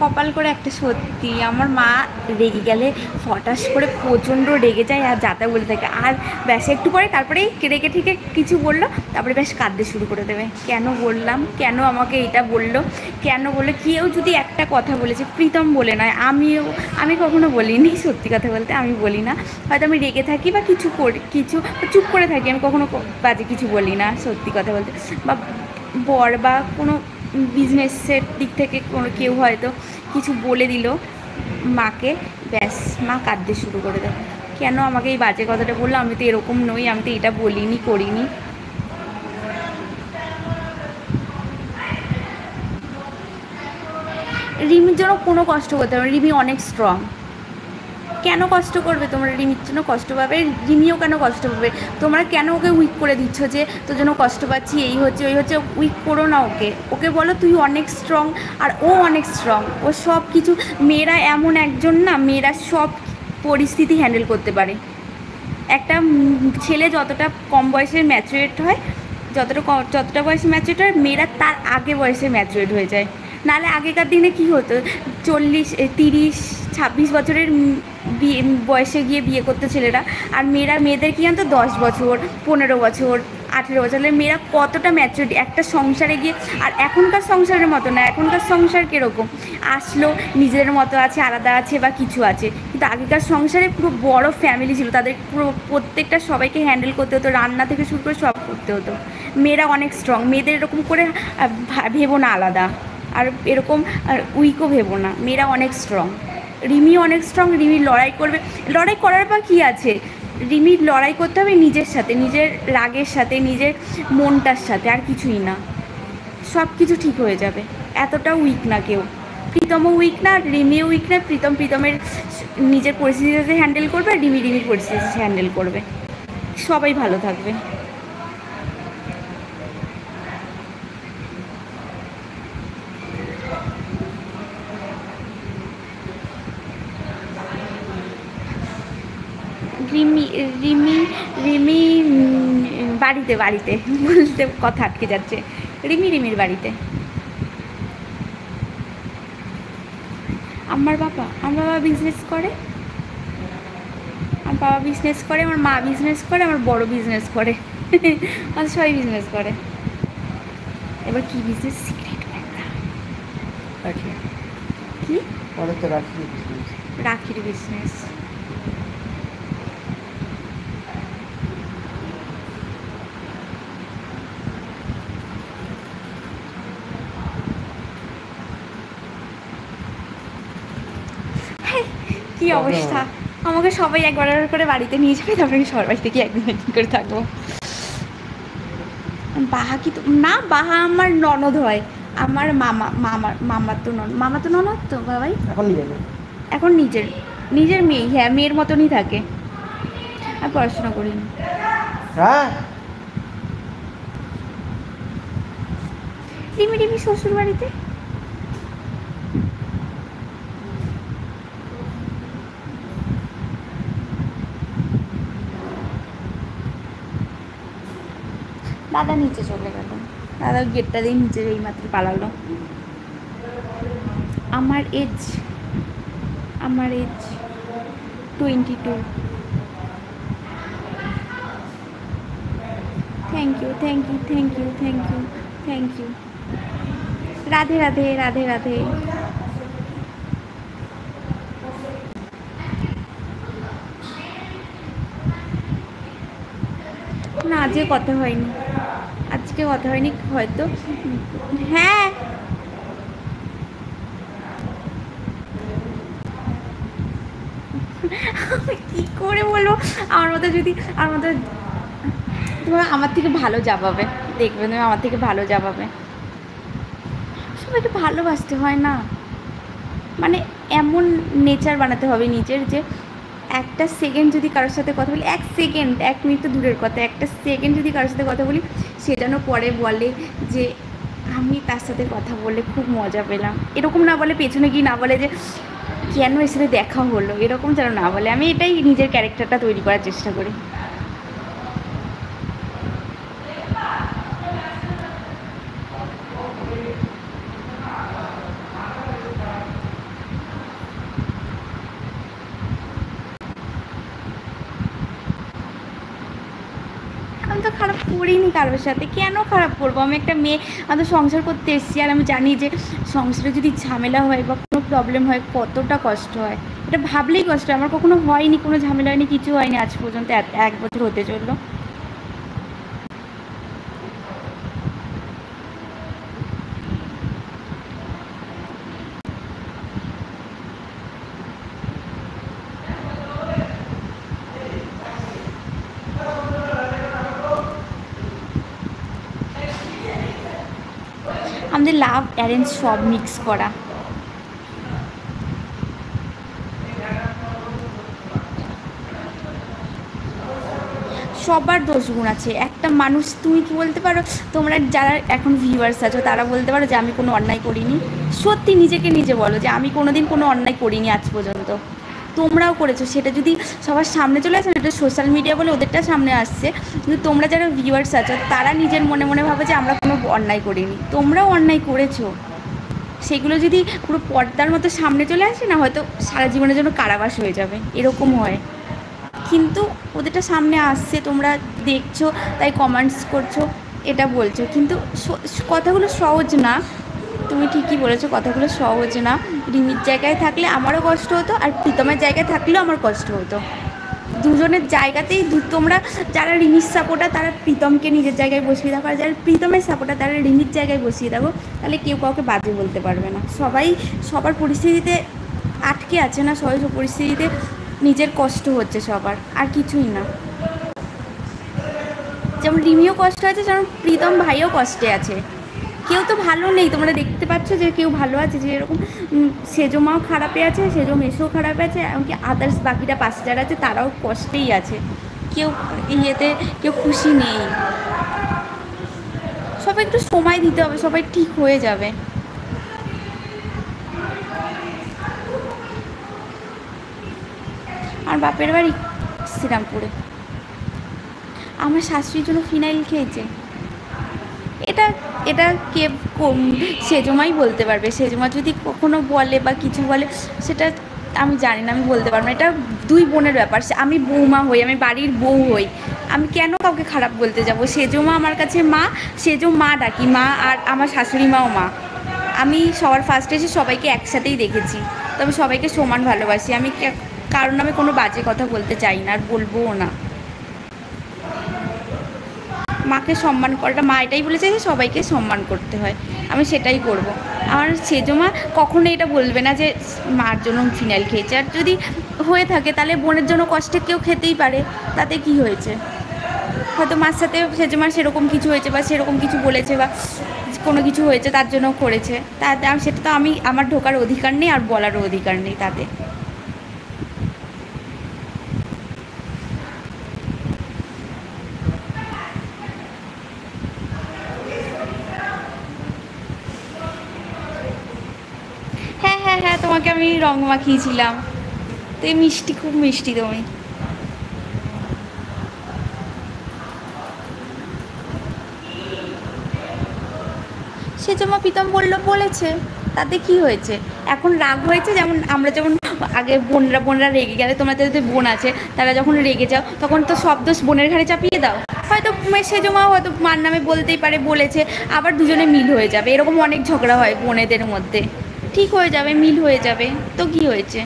কপাল করে একটা সত্যি, আমার মা রেগে গেলে ফটাস করে প্রচণ্ড রেগে যায় আর যাতা বলে থাকে, আর ব্যাস একটু পরে তারপরেই রেগে থেকে কিছু বললো, তারপরে ব্যাস কাঁদতে শুরু করে দেবে। কেন বললাম, কেন আমাকে এটা বললো, কেন বলে? কেউ যদি একটা কথা বলেছে, প্রীতম বলে নয়, আমি কখনো বলিনি, সত্যি কথা বলতে আমি বলি না। হয়তো আমি রেগে থাকি বা কিছু চুপ করে থাকি, আমি কখনো বাজে কিছু বলি না, সত্যি কথা বলতে। বা বর বা কোনো বিজনেসের দিক থেকে কোনো কেউ হয়তো কিছু বলে দিল মাকে, ব্যাস মা কাঁদতে শুরু করে দেয়। কেন আমাকে এই বাজে কথাটা বললো? আমি তো এরকম নই, আমি তো এটা বলিনি, করিনি। রিমির জন্য কোনো কষ্ট করতে হবে, রিমি অনেক স্ট্রং। কেন কষ্ট করবে তোমরা? রিমির জন্য কষ্ট পাবে, রিমিও কেন কষ্ট পাবে? তোমরা কেন ওকে উইক করে দিচ্ছ যে তোর জন্য কষ্ট পাচ্ছি, এই হচ্ছে ওই হচ্ছে? উইক করো না ওকে বলো তুই অনেক স্ট্রং, আর ও অনেক স্ট্রং। ও সব কিছু, মেয়েরা এমন একজন না, মেয়েরা সব পরিস্থিতি হ্যান্ডেল করতে পারে। একটা ছেলে যতটা কম বয়সে ম্যাচুরেট হয়, যতটা বয়সে ম্যাচুরেট হয়, মেয়েরা তার আগে বয়সে ম্যাচুরেট হয়ে যায়। নাহলে আগেকার দিনে কি হতো, 40, 30, 26 বছরের বয়সে গিয়ে বিয়ে করতো ছেলেরা, আর মেয়েদের কি জানতো 10 বছর, 15 বছর, 18 বছর, মেয়েরা কতটা ম্যাচুরিটি একটা সংসারে গিয়ে। আর এখনকার সংসারের মতো না, এখনকার সংসার কীরকম, আসলো নিজের মতো আছে, আলাদা আছে বা কিছু আছে, কিন্তু আগেকার সংসারে পুরো বড় ফ্যামিলি ছিল, তাদের পুরো প্রত্যেকটা সবাইকে হ্যান্ডেল করতে হতো, রান্না থেকে শুরু করে সব করতে হতো। মেয়েরা অনেক স্ট্রং, মেয়েদের এরকম করে ভেবো না আলাদা, আর এরকম উইকও ভেবো না, মেয়েরা অনেক স্ট্রং। রিমি অনেক স্ট্রং, রিমি লড়াই করবে, লড়াই করার পর কী আছে, রিমির লড়াই করতে হবে নিজের সাথে, নিজের রাগের সাথে, নিজের মনটার সাথে, আর কিছুই না, সব কিছু ঠিক হয়ে যাবে। এতটা উইক না কেউ, প্রীতমও উইক না, রিমিও উইক না। প্রীতমের নিজের পরিস্থিতিতে হ্যান্ডেল করবে, আর রিমির পরিস্থিতিতে হ্যান্ডেল করবে, সবাই ভালো থাকবে। রিমি রিমি রিমি বাড়িতে বলতে কথা আটকে যাচ্ছে। রিমির বাড়িতে। আমার বাবা বিজনেস করে, আমার মা বিজনেস করে, আমার বড় বিজনেস করে, আর সবাই বিজনেস করে। এবার কি বিজনেস সিক্রেট কি? রাখির বিজনেস। কি অবস্থা, আমাকে সবাই একবার করে বাড়িতে নিয়ে যাবে, তারপরে সবার বাড়িতে কি একদিন করে থাকবো। বাহা কি তো না, বাহা আমার ননদ হয়, আমার মামার তো ননদ তো বাবাই, এখন নিজের মেয়ে, হ্যাঁ মেয়ের মতনই থাকে। আর পড়াশোনা করিনি। রিমি শ্বশুর বাড়িতে। দাদা নিচে চলে গেল, দাদা গেটটা দিয়ে নিচে এই মাত্র পালালো। আমার age 22। Thank you. Radhe Radhe. না আজকে কথা হয়নি, হয়তো। হ্যাঁ আমি কী করে বলবো, আমার মতো তোমার আমার থেকে ভালো যাবাবে, দেখবে তুমি আমার থেকে ভালো যাবাবে। সবাইকে ভালোবাসতে হয় না, মানে এমন নেচার বানাতে হবে নিজের, যে একটা সেকেন্ড যদি কারোর সাথে কথা বলি, 1 মিনিট তো দূরের কথা, একটা সেকেন্ড যদি কারোর সাথে কথা বলি, সে যেন পরে বলে যে আমি তার সাথে কথা বলে খুব মজা পেলাম। এরকম না বলে, পেছনে গিয়ে না বলে যে কেন এর সাথে দেখা হলো, এরকম যেন না বলে। আমি এটাই নিজের ক্যারেক্টারটা তৈরি করার চেষ্টা করি। আমি তো খারাপ করিনি কারোর সাথে, কেন খারাপ করবো? আমি একটা মেয়ে, আমি তো সংসার করতে এসেছি, আর আমি জানি যে সংসারে যদি ঝামেলা হয় বা কোনো প্রবলেম হয় কতটা কষ্ট হয়, এটা ভাবলেই কষ্ট হয়। আমার কখনো হয়নি, কোনো ঝামেলা হয়নি, কিছু হয়নি আজ পর্যন্ত, 1 বছর হতে চললো। আমাদের লাভ অ্যারেঞ্জ সব মিক্স করা। সবার দোষ গুণ আছে। একটা মানুষ, তুমি কি বলতে পারো, তোমরা যারা এখন ভিউয়ার্স আছো তারা বলতে পারো যে আমি কোনো অন্যায় করিনি? সত্যি নিজেকে নিজে বলো যে আমি কোনো দিন কোনো অন্যায় করিনি আজ পর্যন্ত। তোমরাও করেছো, সেটা যদি সবার সামনে চলে আসে, এটা সোশ্যাল মিডিয়া বলে ওদেরটা সামনে আসছে, কিন্তু তোমরা যারা ভিউয়ার্স আছো তারা নিজের মনে ভাবো যে আমরা কোনো অন্যায় করিনি। তোমরাও অন্যায় করেছো, সেগুলো যদি পুরো পর্দার মতো সামনে চলে আসে না, হয়তো সারা জীবনের জন্য কারাবাস হয়ে যাবে, এরকম হয়। কিন্তু ওদেরটা সামনে আসছে, তোমরা দেখছো, তাই কমেন্টস করছো, এটা বলছো, কিন্তু কথাগুলো সহজ না। তুমি ঠিকই বলেছো, কথাগুলো সহজ না। রিমির জায়গায় থাকলে আমারও কষ্ট হতো, আর প্রীতমের জায়গায় থাকলেও আমার কষ্ট হতো। দুজনের জায়গাতেই তোমরা যারা রিমির সাপোর্টার তারা প্রীতমকে নিজের জায়গায় বসিয়ে রাখো, আর যারা প্রীতমের সাপোর্টার তারা রিমির জায়গায় বসিয়ে রাখো, তাহলে কেউ কাউকে বাজে বলতে পারবে না। সবাই সবার পরিস্থিতিতে আটকে আছে না, সবাই সব পরিস্থিতিতে নিজের কষ্ট হচ্ছে সবার, আর কিছুই না। যেমন রিমিও কষ্ট আছে, যেমন প্রীতম ভাইও কষ্টে আছে। কেউ তো ভালো নেই, তোমরা দেখতে পাচ্ছ যে কেউ ভালো আছে, যে এরকম সেজো মাও খারাপে আছে, সেজো মেসোও খারাপে আছে, এমনকি আদার্স বাকিটা পাশে যারা আছে তারাও কষ্টেই আছে। কেউ ইয়েতে কেউ খুশি নেই। সবাই একটু সময় দিতে হবে, সবাই ঠিক হয়ে যাবে। আর বাপের বাড়ি শ্রীরামপুরে। আমার শাশুড়ির জন্য ফিনাইল খেয়েছে। এটা এটা কে সেজমাই বলতে পারবে। সেজমা যদি কখনো বলে বা কিছু বলে, সেটা আমি জানি না, আমি বলতে পারবো না। এটা দুই বোনের ব্যাপার। আমি বৌমা হই, আমি বাড়ির বউ হই, আমি কেন কাউকে খারাপ বলতে যাব? সেজমা আমার কাছে মা, সেজো মা ডাকি, মা, আর আমার শাশুড়ি মাও মা। আমি সবার ফার্স্টে এসে সবাইকে একসাথেই দেখেছি, তো আমি সবাইকে সমান ভালোবাসি। আমি কারণ আমি কোনো বাজে কথা বলতে চাই না, আর বলবোও না। মাকে সম্মান করাটা, মা এটাই বলেছে যে সবাইকে সম্মান করতে হয়, আমি সেটাই করব। আমার সেজো মা কখনো এটা বলবে না যে মার জন্য ফিনাইল খেয়েছে। আর যদি হয়ে থাকে তাহলে বোনের জন্য কষ্টে কেউ খেতেই পারে, তাতে কি হয়েছে? হয়তো মার সাথে সেজো মার সেরকম কিছু হয়েছে, বা সেরকম কিছু বলেছে, বা কোনো কিছু হয়েছে তার জন্য করেছে, তাতে সেটা তো আমার ঢোকার অধিকার নেই, আর বলারও অধিকার নেই তাতে। হ্যাঁ হ্যাঁ হ্যাঁ, তোমাকে আমি রং মাখিয়েছিলাম, তুই মিষ্টি, খুব মিষ্টি তুমি। সে যেমন প্রীতম বলেছে, তাতে কি হয়েছে? এখন রাগ হয়েছে, যেমন আমরা যেমন আগে বোনরা রেগে গেলে, তোমাদের যে বোন আছে তারা যখন রেগে যাও, তখন তো সব দোষ বোনের ঘাড়ে চাপিয়ে দাও। হয়তো সেজমাও হয়তো মার নামে বলতেই পারে, বলেছে, আবার দুজনে মিল হয়ে যাবে। এরকম অনেক ঝগড়া হয় বোনেদের মধ্যে, ঠিক হয়ে যাবে, মিল হয়ে যাবে, তো কি হয়েছে?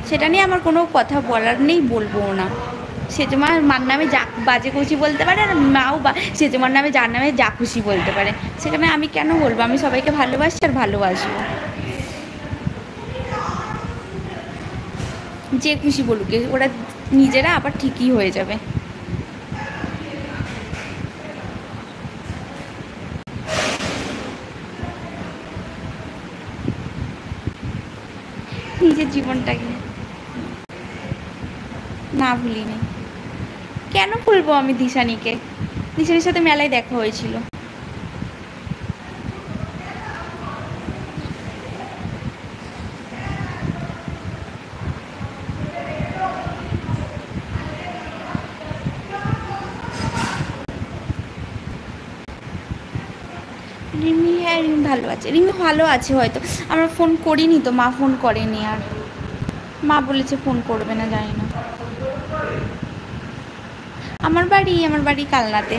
সেটা নিয়ে আমার কোনো কথা বলার নেই, বলবোও না। সেজমার মার নামে যা বাজে খুশি বলতে পারে, আর মাও সেজমার নামে যার নামে যা খুশি বলতে পারে, সেখানে আমি কেন বলবো? আমি সবাইকে ভালোবাসি আর ভালোবাসবো, যে খুশি বলুক, ওরা নিজেরা আবার ঠিকই হয়ে যাবে। নিজের জীবনটাকে না ভুলিনি, কেন ভুলবো আমি দিশানিকে? দিশানির সাথে মেলায় দেখা হয়েছিল। রিমি, হ্যাঁ রিমি ভালো আছে, রিমি ভালো আছে হয়তো। আমরা ফোন করিনি তো, মা ফোন করেনি, আর মা বলেছে ফোন করবে না, জানি না। আমার বাড়ি কালনাতে।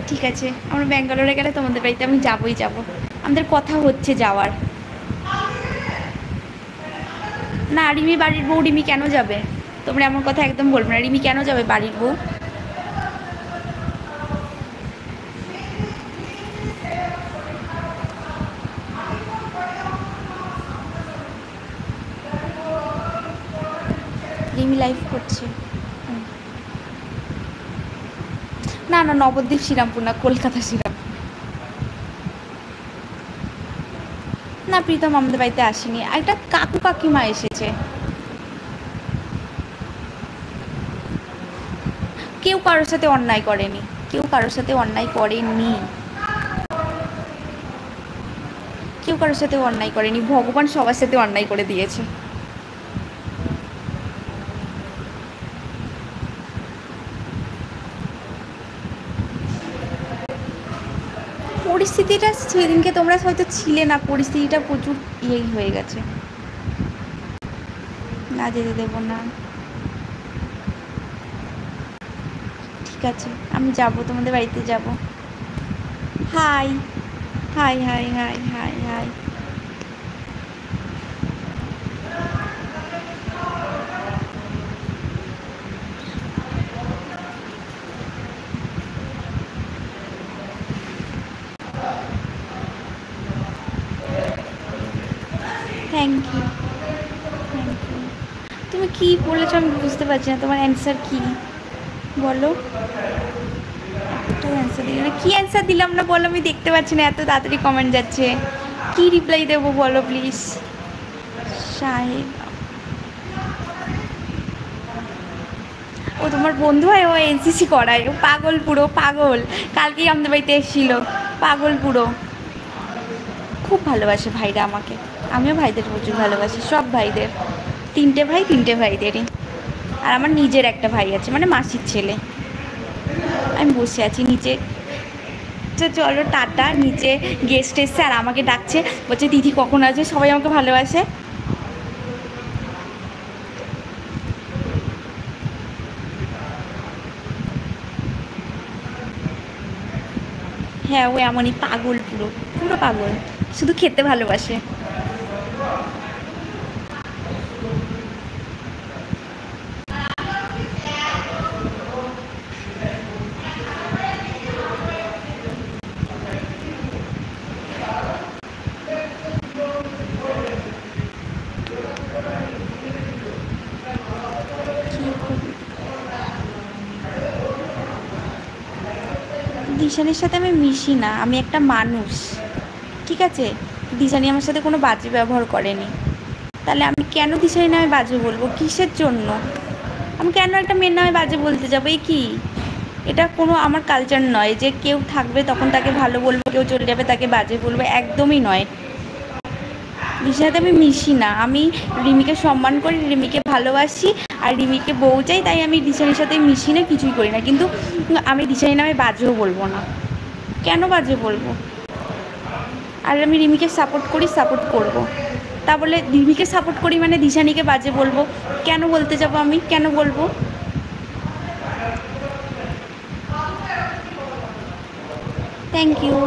ঠিক আছে, আমরা ব্যাঙ্গালোরে গেলে তোমাদের বাড়িতে আমি যাবই যাব, আমাদের কথা হচ্ছে যাওয়ার। না, রিমি বাড়ির বউ, রিমি কেন যাবে? তোমরা এমন কথা একদম বলবে না, রিমি কেন যাবে বাড়ির বউ? রিমি লাইভ করছে। না না, নবদ্বীপ শ্রীরামপুর না, কলকাতা শ্রীরামপুর। না, প্রীতম আমাদের বাড়িতে আসেনি, একটা কাকু কাকিমা এসেছে। কেউ কারোর সাথে অন্যায় করেনি, কেউ কারোর সাথে অন্যায় করেনি, কেউ কারোর সাথে অন্যায় করেনি। ভগবান সবার সাথে অন্যায় করে দিয়েছে। পরিস্থিতিটা সেদিনকে তোমরা হয়তো ছিলে না, পরিস্থিতিটা প্রচুর ইয়েই হয়ে গেছে, না যেতে দেবো না। ঠিক আছে, আমি যাব, তোমাদের বাড়িতে যাব। Hi hi hi hi hi hi. Thank you, thank you. তুমি কী বলেছো আমি বুঝতে পারছি না, তোমার অ্যান্সার কী বলো? একটাও অ্যান্সার দিলাম না, কী অ্যান্সার দিলাম না বলো? আমি দেখতে পাচ্ছি না, এত তাড়াতাড়ি কমেন্ট যাচ্ছে। কী রিপ্লাই দেবো বলো প্লিজ? সাহেব, ও তোমার বন্ধু হয়? ও এনসিসি করায়, ও পাগল, পুরো পাগল। কালকেই আমাদের বাড়িতে এসেছিলো, পাগল পুরো। খুব ভালোবাসে ভাইরা আমাকে, আমিও ভাইদের প্রচুর ভালোবাসি, সব ভাইদের। 3টে ভাই, 3টে ভাইদেরই। আর আমার নিজের একটা ভাই আছে, মানে মাসির ছেলে। আমি বসে আছি নিচে, তো চলো টাটা। নিচে গেস্ট এসছে আর আমাকে ডাকছে, বলছে দিদি কখন আসবে, সবাই আমাকে ভালোবাসে। হ্যাঁ, ও এমনই পাগল, পুরো পুরো পাগল, শুধু খেতে ভালোবাসে। দিশানির সাথে আমি মিশি না, আমি একটা মানুষ, ঠিক আছে? দিশানি আমার সাথে কোনো বাজে ব্যবহার করেনি, তাহলে আমি কেন দিশানি নামে বাজে বলবো? কিসের জন্য আমি কেন একটা মেয়ের নামে বাজে বলতে যাবো? এই কি, এটা কোনো আমার কালচার নয় যে কেউ থাকবে তখন তাকে ভালো বলবো, কেউ চলে যাবে তাকে বাজে বলবো, একদমই নয়। দিশার সাথে আমি মিশি না, আমি রিমিকে সম্মান করি, রিমিকে ভালোবাসি, আর রিমিকে বউ চাই, তাই আমি দিশানির সাথে মিশি না, কিছুই করি না। কিন্তু আমি দিশানি নামে বাজেও বলবো না, কেন বাজে বলবো? আর আমি রিমিকে সাপোর্ট করি, সাপোর্ট করব। তা বলে রিমিকে সাপোর্ট করি মানে দিশানিকে বাজে বলবো? কেন বলতে যাব আমি, কেন বলবো? Thank you.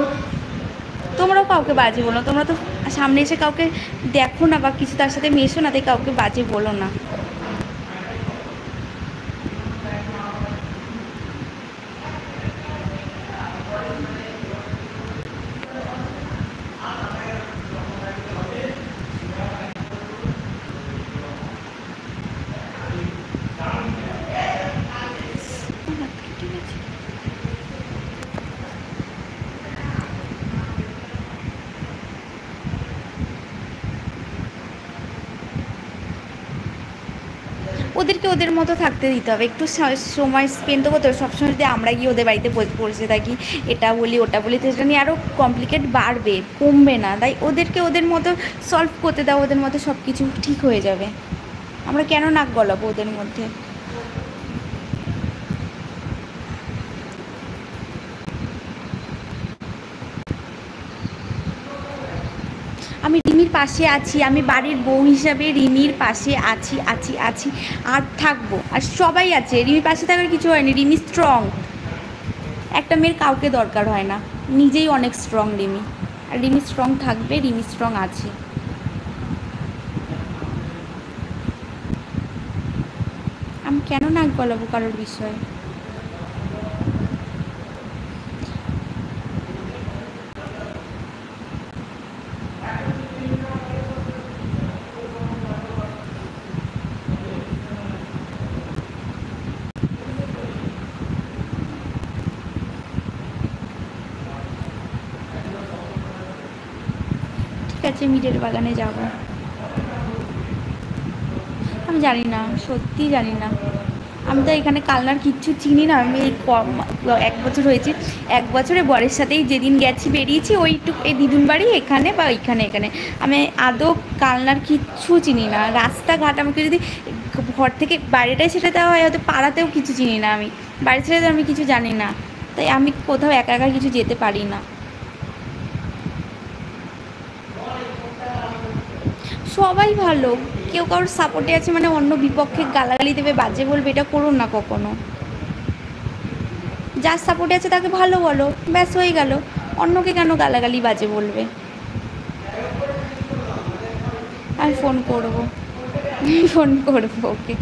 তোমরাও কাউকে বাজে বলো, তোমরা তো সামনে এসে কাউকে দেখো না বা কিছু, তার সাথে মেশো না, তাই কাউকে বাজে বলো না। ওদেরকে ওদের মতো থাকতে দিতে হবে, একটু সময় স্পেন্ড দেবো তো। সবসময় যদি আমরা গিয়ে ওদের বাড়িতে বসে থাকি, এটা বলি ওটা বলি, তো সেটা নিয়ে আরও কমপ্লিকেট বাড়বে, কমবে না। তাই ওদেরকে ওদের মতো সলভ করতে দাও, ওদের মতো সব কিছু ঠিক হয়ে যাবে। আমরা কেন নাক গলাবো ওদের মধ্যে? আমি রিমির পাশে আছি, আমি বাড়ির বউ হিসাবে রিমির পাশে আছি, আছি আছি আর থাকবো, আর সবাই আছে। রিমির পাশে থাকার কিছু হয়নি, রিমি স্ট্রং। একটা মেয়ের কাউকে দরকার হয় না, নিজেই অনেক স্ট্রং রিমি। আর রিমি স্ট্রং থাকবে, রিমি স্ট্রং আছে। আমি কেন নাক গলাবো কারোর বিষয়ে? ঠিক আছে, মিরের বাগানে যাব। আমি জানি না, সত্যি জানি না। আমি তো এখানে কালনার কিচ্ছু চিনি না। আমি এই 1 বছর হয়েছে, 1 বছরে বরের সাথেই যেদিন গেছি বেরিয়েছি, ওইটুকু এই দিদুন বাড়ি এখানে বা এখানে আমি আদৌ কালনার কিচ্ছু চিনি না। রাস্তাঘাট আমাকে যদি ঘর থেকে বাইরেটাই সেটা দেওয়া হয়, হয়তো পাড়াতেও কিছু চিনি না। আমি বাড়ি ছেড়ে আমি কিছু জানি না, তাই আমি কোথাও একা একা কিছু যেতে পারি না। সবাই ভালো, কেউ কারোর সাপোর্টে আছে মানে অন্য বিপক্ষে গালাগালি দেবে, বাজে বলবে, এটা করুন না কখনো। যার সাপোর্টে আছে তাকে ভালো বলো, ব্যাস হয়ে গেল। অন্যকে কেন গালাগালি বাজে বলবে? আমি ফোন করবো, ওকে।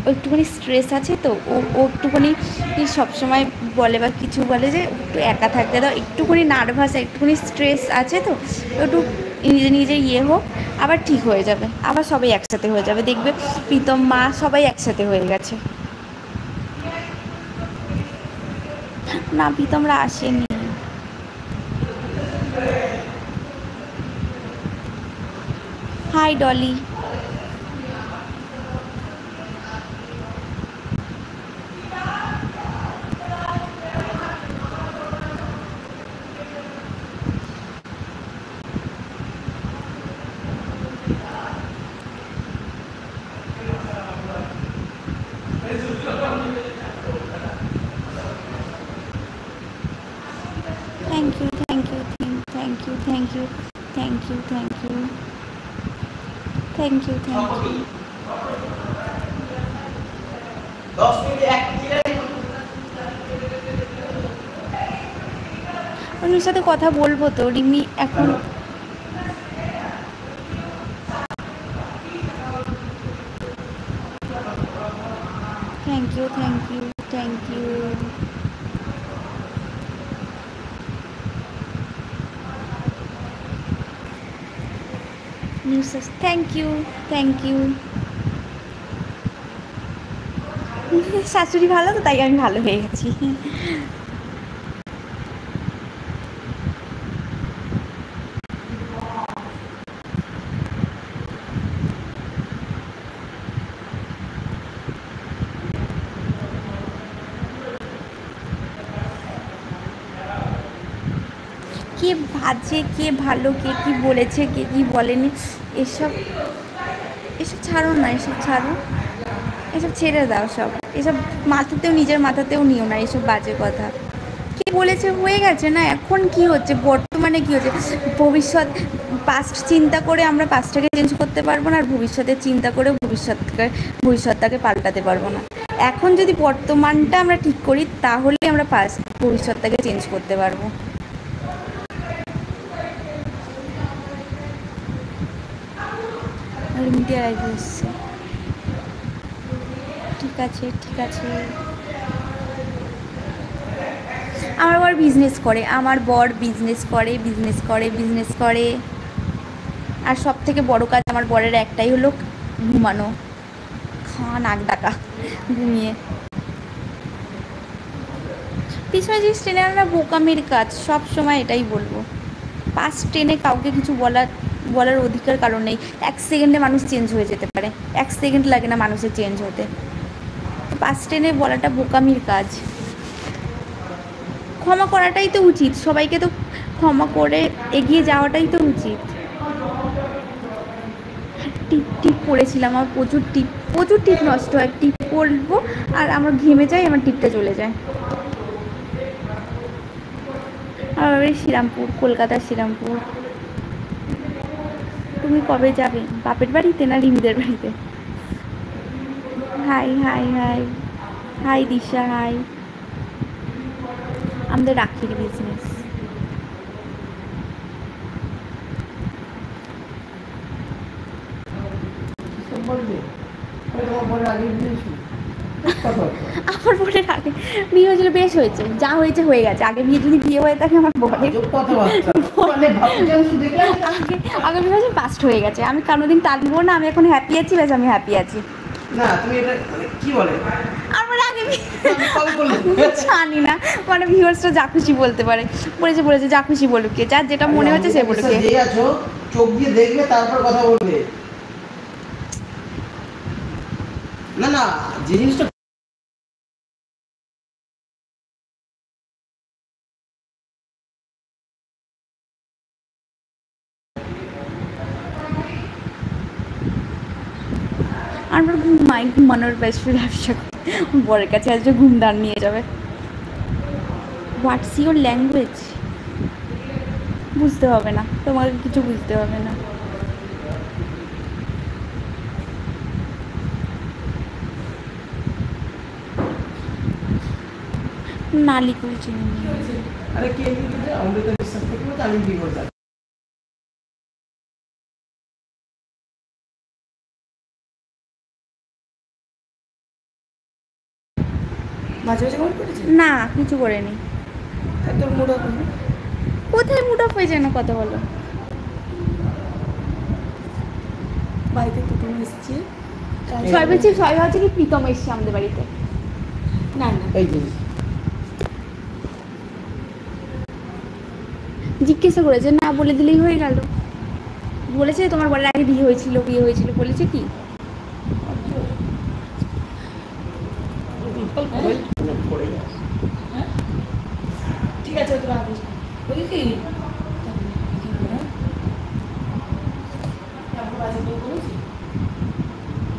ও একটুখানি স্ট্রেস আছে তো, ও একটুখানি সবসময় বলে বা কিছু বলে যে একটু একা থাকতে দাও, একটুখানি নার্ভাস, একটুখানি স্ট্রেস আছে তো, একটু নিজে নিজে হোক, আবার ঠিক হয়ে যাবে, আবার সবাই একসাথে হয়ে যাবে, দেখবে প্রীতম মা সবাই একসাথে হয়ে গেছে। না, প্রীতমরা আসেনি। Hi Dolly. Thank you, thank you, thank you, thank you, thank you, thank you, thank you, thank you. ওর সাথে কথা বলবো তো, রিমি এখন thank you, thank you, thank you. News, thank you, thank you. শাশুড়ি ভালো তো, তাই আমি ভালো হয়ে গেছি। কে ভাজে, কে ভালো, কে কি বলেছে, কে কি বলেনি, এসব এসব ছাড়ো না, এসব ছাড়ো, এসব ছেড়ে দাও সব, এসব মাথাতেও, নিজের মাথাতেও নিও না এসব বাজে কথা। কে বলেছে, হয়ে গেছে না, এখন কি হচ্ছে, বর্তমানে কি হচ্ছে, ভবিষ্যৎ, পাস্ট চিন্তা করে আমরা পাস্টটাকে চেঞ্জ করতে পারবো না, আর ভবিষ্যতের চিন্তা করে ভবিষ্যৎটাকে পাল্টাতে পারবো না। এখন যদি বর্তমানটা আমরা ঠিক করি, তাহলে আমরা ভবিষ্যৎটাকে চেঞ্জ করতে পারবো। ঠিক আছে, ঠিক আছে। আমার বর বিজনেস করে, আমার বর বিজনেস করে, বিজনেস করে, বিজনেস করে। আর সব থেকে বড় কাজ আমার বরের একটাই হলো ঘুমানো, খাওয়া, নাক ডাকা, ঘুমিয়ে। পিছনে যে ট্রেনে আমরা বোকামির কাজ, সব সময় এটাই বলবো। পাঁচ ট্রেনে কাউকে কিছু বলার অধিকার কারণ নেই। 1 সেকেন্ডে মানুষ চেঞ্জ হয়ে যেতে পারে, 1 সেকেন্ড লাগে না মানুষের চেঞ্জ হতে। পাঁচ ট্রেনে বলাটা বোকামির কাজ। ক্ষমা করাটাই তো উচিত, সবাইকে তো ক্ষমা করে এগিয়ে যাওয়াটাই তো উচিত। টিপ টিপ পড়েছিলাম, আমার প্রচুর টিপ নষ্ট হয়। টিপ পড়বো আর আমার ঘেমে যায়, আমার টিপটা চলে যায়। আর শ্রীরামপুর, কলকাতার শ্রীরামপুর। তুমি কবে যাবে, বাপের বাড়িতে না রিমিদের বাড়িতে? হাই হাই হাই হাই দিশা, হাই। আমাদের রাখির বিজনেস। আমার বোনের আগে বিয়ে হয়েছিল, বেশ হয়েছে, যা হয়েছে হয়ে গেছে। আগে বিয়ে যদি বিয়ে হয়ে থাকে আমার বোনের আগে বিয়ে হয়েছে, পাস্ট হয়ে গেছে। আমি কোনোদিন টানবো না, আমি এখন হ্যাপি আছি, ব্যাস আমি হ্যাপি আছি। না তুমি এটা কি বলে, আমার আগে জানি না, মানে ভিউয়ার্সরা যা খুশি বলতে পারে, বলেছে যা খুশি বলুক, কে যার যেটা মনে হচ্ছে সে বলুক। চোখ দিয়ে দেখবে তারপর কথা বলবে। না না, যে জিনিসটা আমার ঘুমানোর বেস্ট ব্যবসা বরের কাছে আসবে, ঘুমদান নিয়ে যাবে। What's your language? বুঝতে হবে না, তোমাকে কিছু বুঝতে হবে না। নালিকুল চিনি না। আরে কে দিয়েছে? অমৃতা বিশ্বাস থেকে বলছে আমি ডিভোর্স আছে। মাঝে মাঝে কমেন্ট করেছে না কিছু করেনি। তোর মুড অফ কোথায় মুড অফ হয়ে যেন কথা বলো। বাড়িতে কুটুম এসছে সবাই বলছে সবাই ভাবছে কি প্রীতম এসছে আমাদের বাড়িতে। না না এই যে জিজ্ঞাসা করেছে, না বলে দিলেই হয়ে গেল। বলেছে তোমার বলার আগে বিয়ে হয়েছিল বলেছে কি? পড়ে গেছে। ঠিক আছে তোরা আপিস বলি কি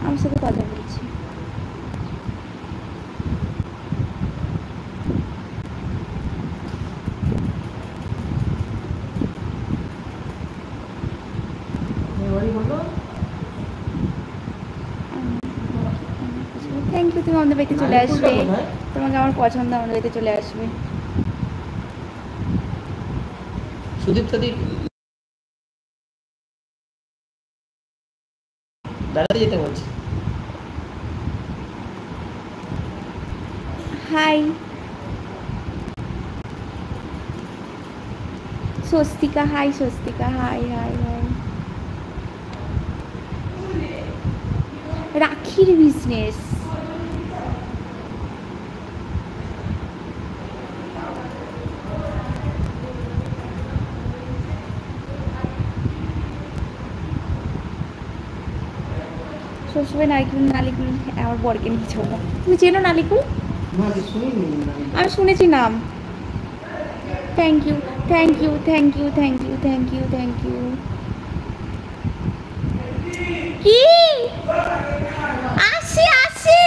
আমার সাথে কথা বলছি। থ্যাংক ইউ, তুমি আমাদের বাড়িতে চলে আসবে। তোমাকে আমার পছন্দ, আমাদের বাড়িতে চলে আসবে। সুদীপ দাদি বেড়াতে যেতে বলছে। Hi Swastika, hi Swastika, hi hi hi. রাখির বিজনেস, শ্বশুরের নালিকুল আমার বরকে নিয়ে যাবো। তুমি চেনো নালিকুল? না শুনিনি। আমি শুনেছি নাম। Thank you thank you thank you thank you thank you thank you. কি আসি আসি,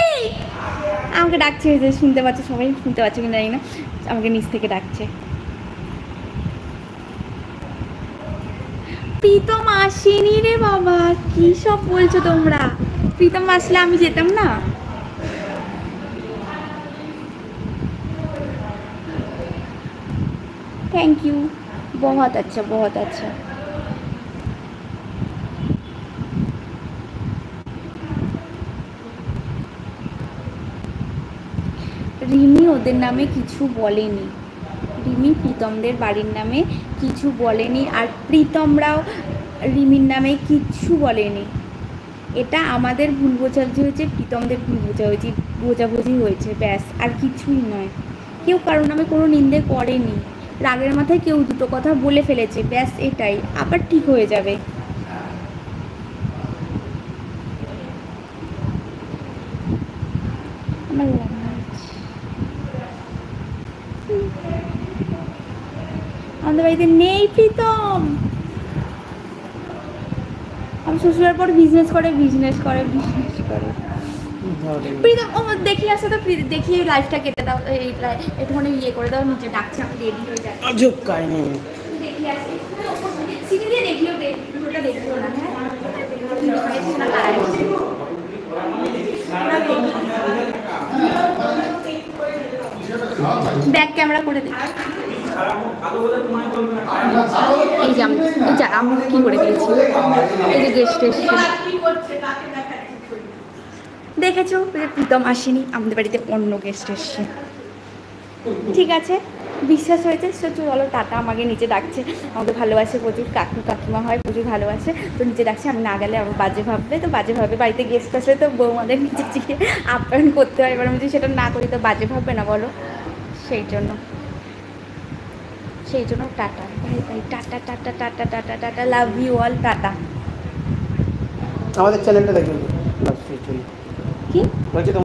আমাকে ডাকছে, যে শুনতে পাচ্ছে, সবাই শুনতে পাচ্ছে কিনা জানি না, আমাকে নিচ থেকে ডাকছে। প্রীতম আসেনি রে বাবা, কি সব বলছো তোমরা? প্রীতম আসলে আমি যেতাম না। थैंक यू, बहुत अच्छा बहुत अच्छा। রিমি ওদের নামে কিছু বলেনি, রিমি প্রীতমদের বাড়ির নামে কিছু বলেনি, আর প্রীতমরাও রিমির নামে কিচ্ছু বলেনি। এটা আমাদের ভুল বোঝাবুঝি হয়েছে, প্রীতমদের ভুল বোঝাবুঝি হয়েছে, ব্যাস, আর কিছুই নয়। কেউ কারোর নামে কোনো নিন্দে করেনি, রাগের মাথায় কেউ দুটো কথা বলে ফেলেছে, ব্যাস এটাই, আবার ঠিক হয়ে যাবে। আমার রান্না হচ্ছে। আমাদের বাড়িতে নেই প্রীতম। আমার শ্বশুরের পর বিজনেস করে। প্রীতম ও দেখি আসে তো, দেখি এই লাইফটা কেটে দাও, এই একটুখানি ইয়ে করে দাও, নিচে ডাকছে, আমি রেডি হয়ে যাই। আজব কাহিনী। দেখি আসি সিটি দিয়ে দেখিও, ওটা দেখিও না। হ্যাঁ ব্যাক ক্যামেরা করে দেখি। এই যে আমি কি করে দিয়েছি, এই যে গেস্ট এসেছে, দেখেছো? প্রীতম আসেনি, আমাদের বাড়িতে অন্য গেস্ট এসছে। ঠিক আছে, বিশ্বাস হয়েছে, চলো টাটা। আমাকে নিচে ডাকছে, আমাকে ভালোবাসে প্রচুর, কাকিমা হয়, প্রচুর ভালোবাসে, তো নিচে ডাকছে। আমি না গেলে আবার বাজে ভাববে, তো বাজে ভাববে। বাড়িতে গেস্ট আসলে তো বৌমাদের নিচে চিকে আপ্যায়ন করতে হয়, এবার আমি যদি সেটা না করি তো বাজে ভাববে না বলো? সেই জন্য tata, bye bye, tata tata tata tata tata, love you all, tata. আমাদের চ্যানেলটা দেখবেন। কি বলছি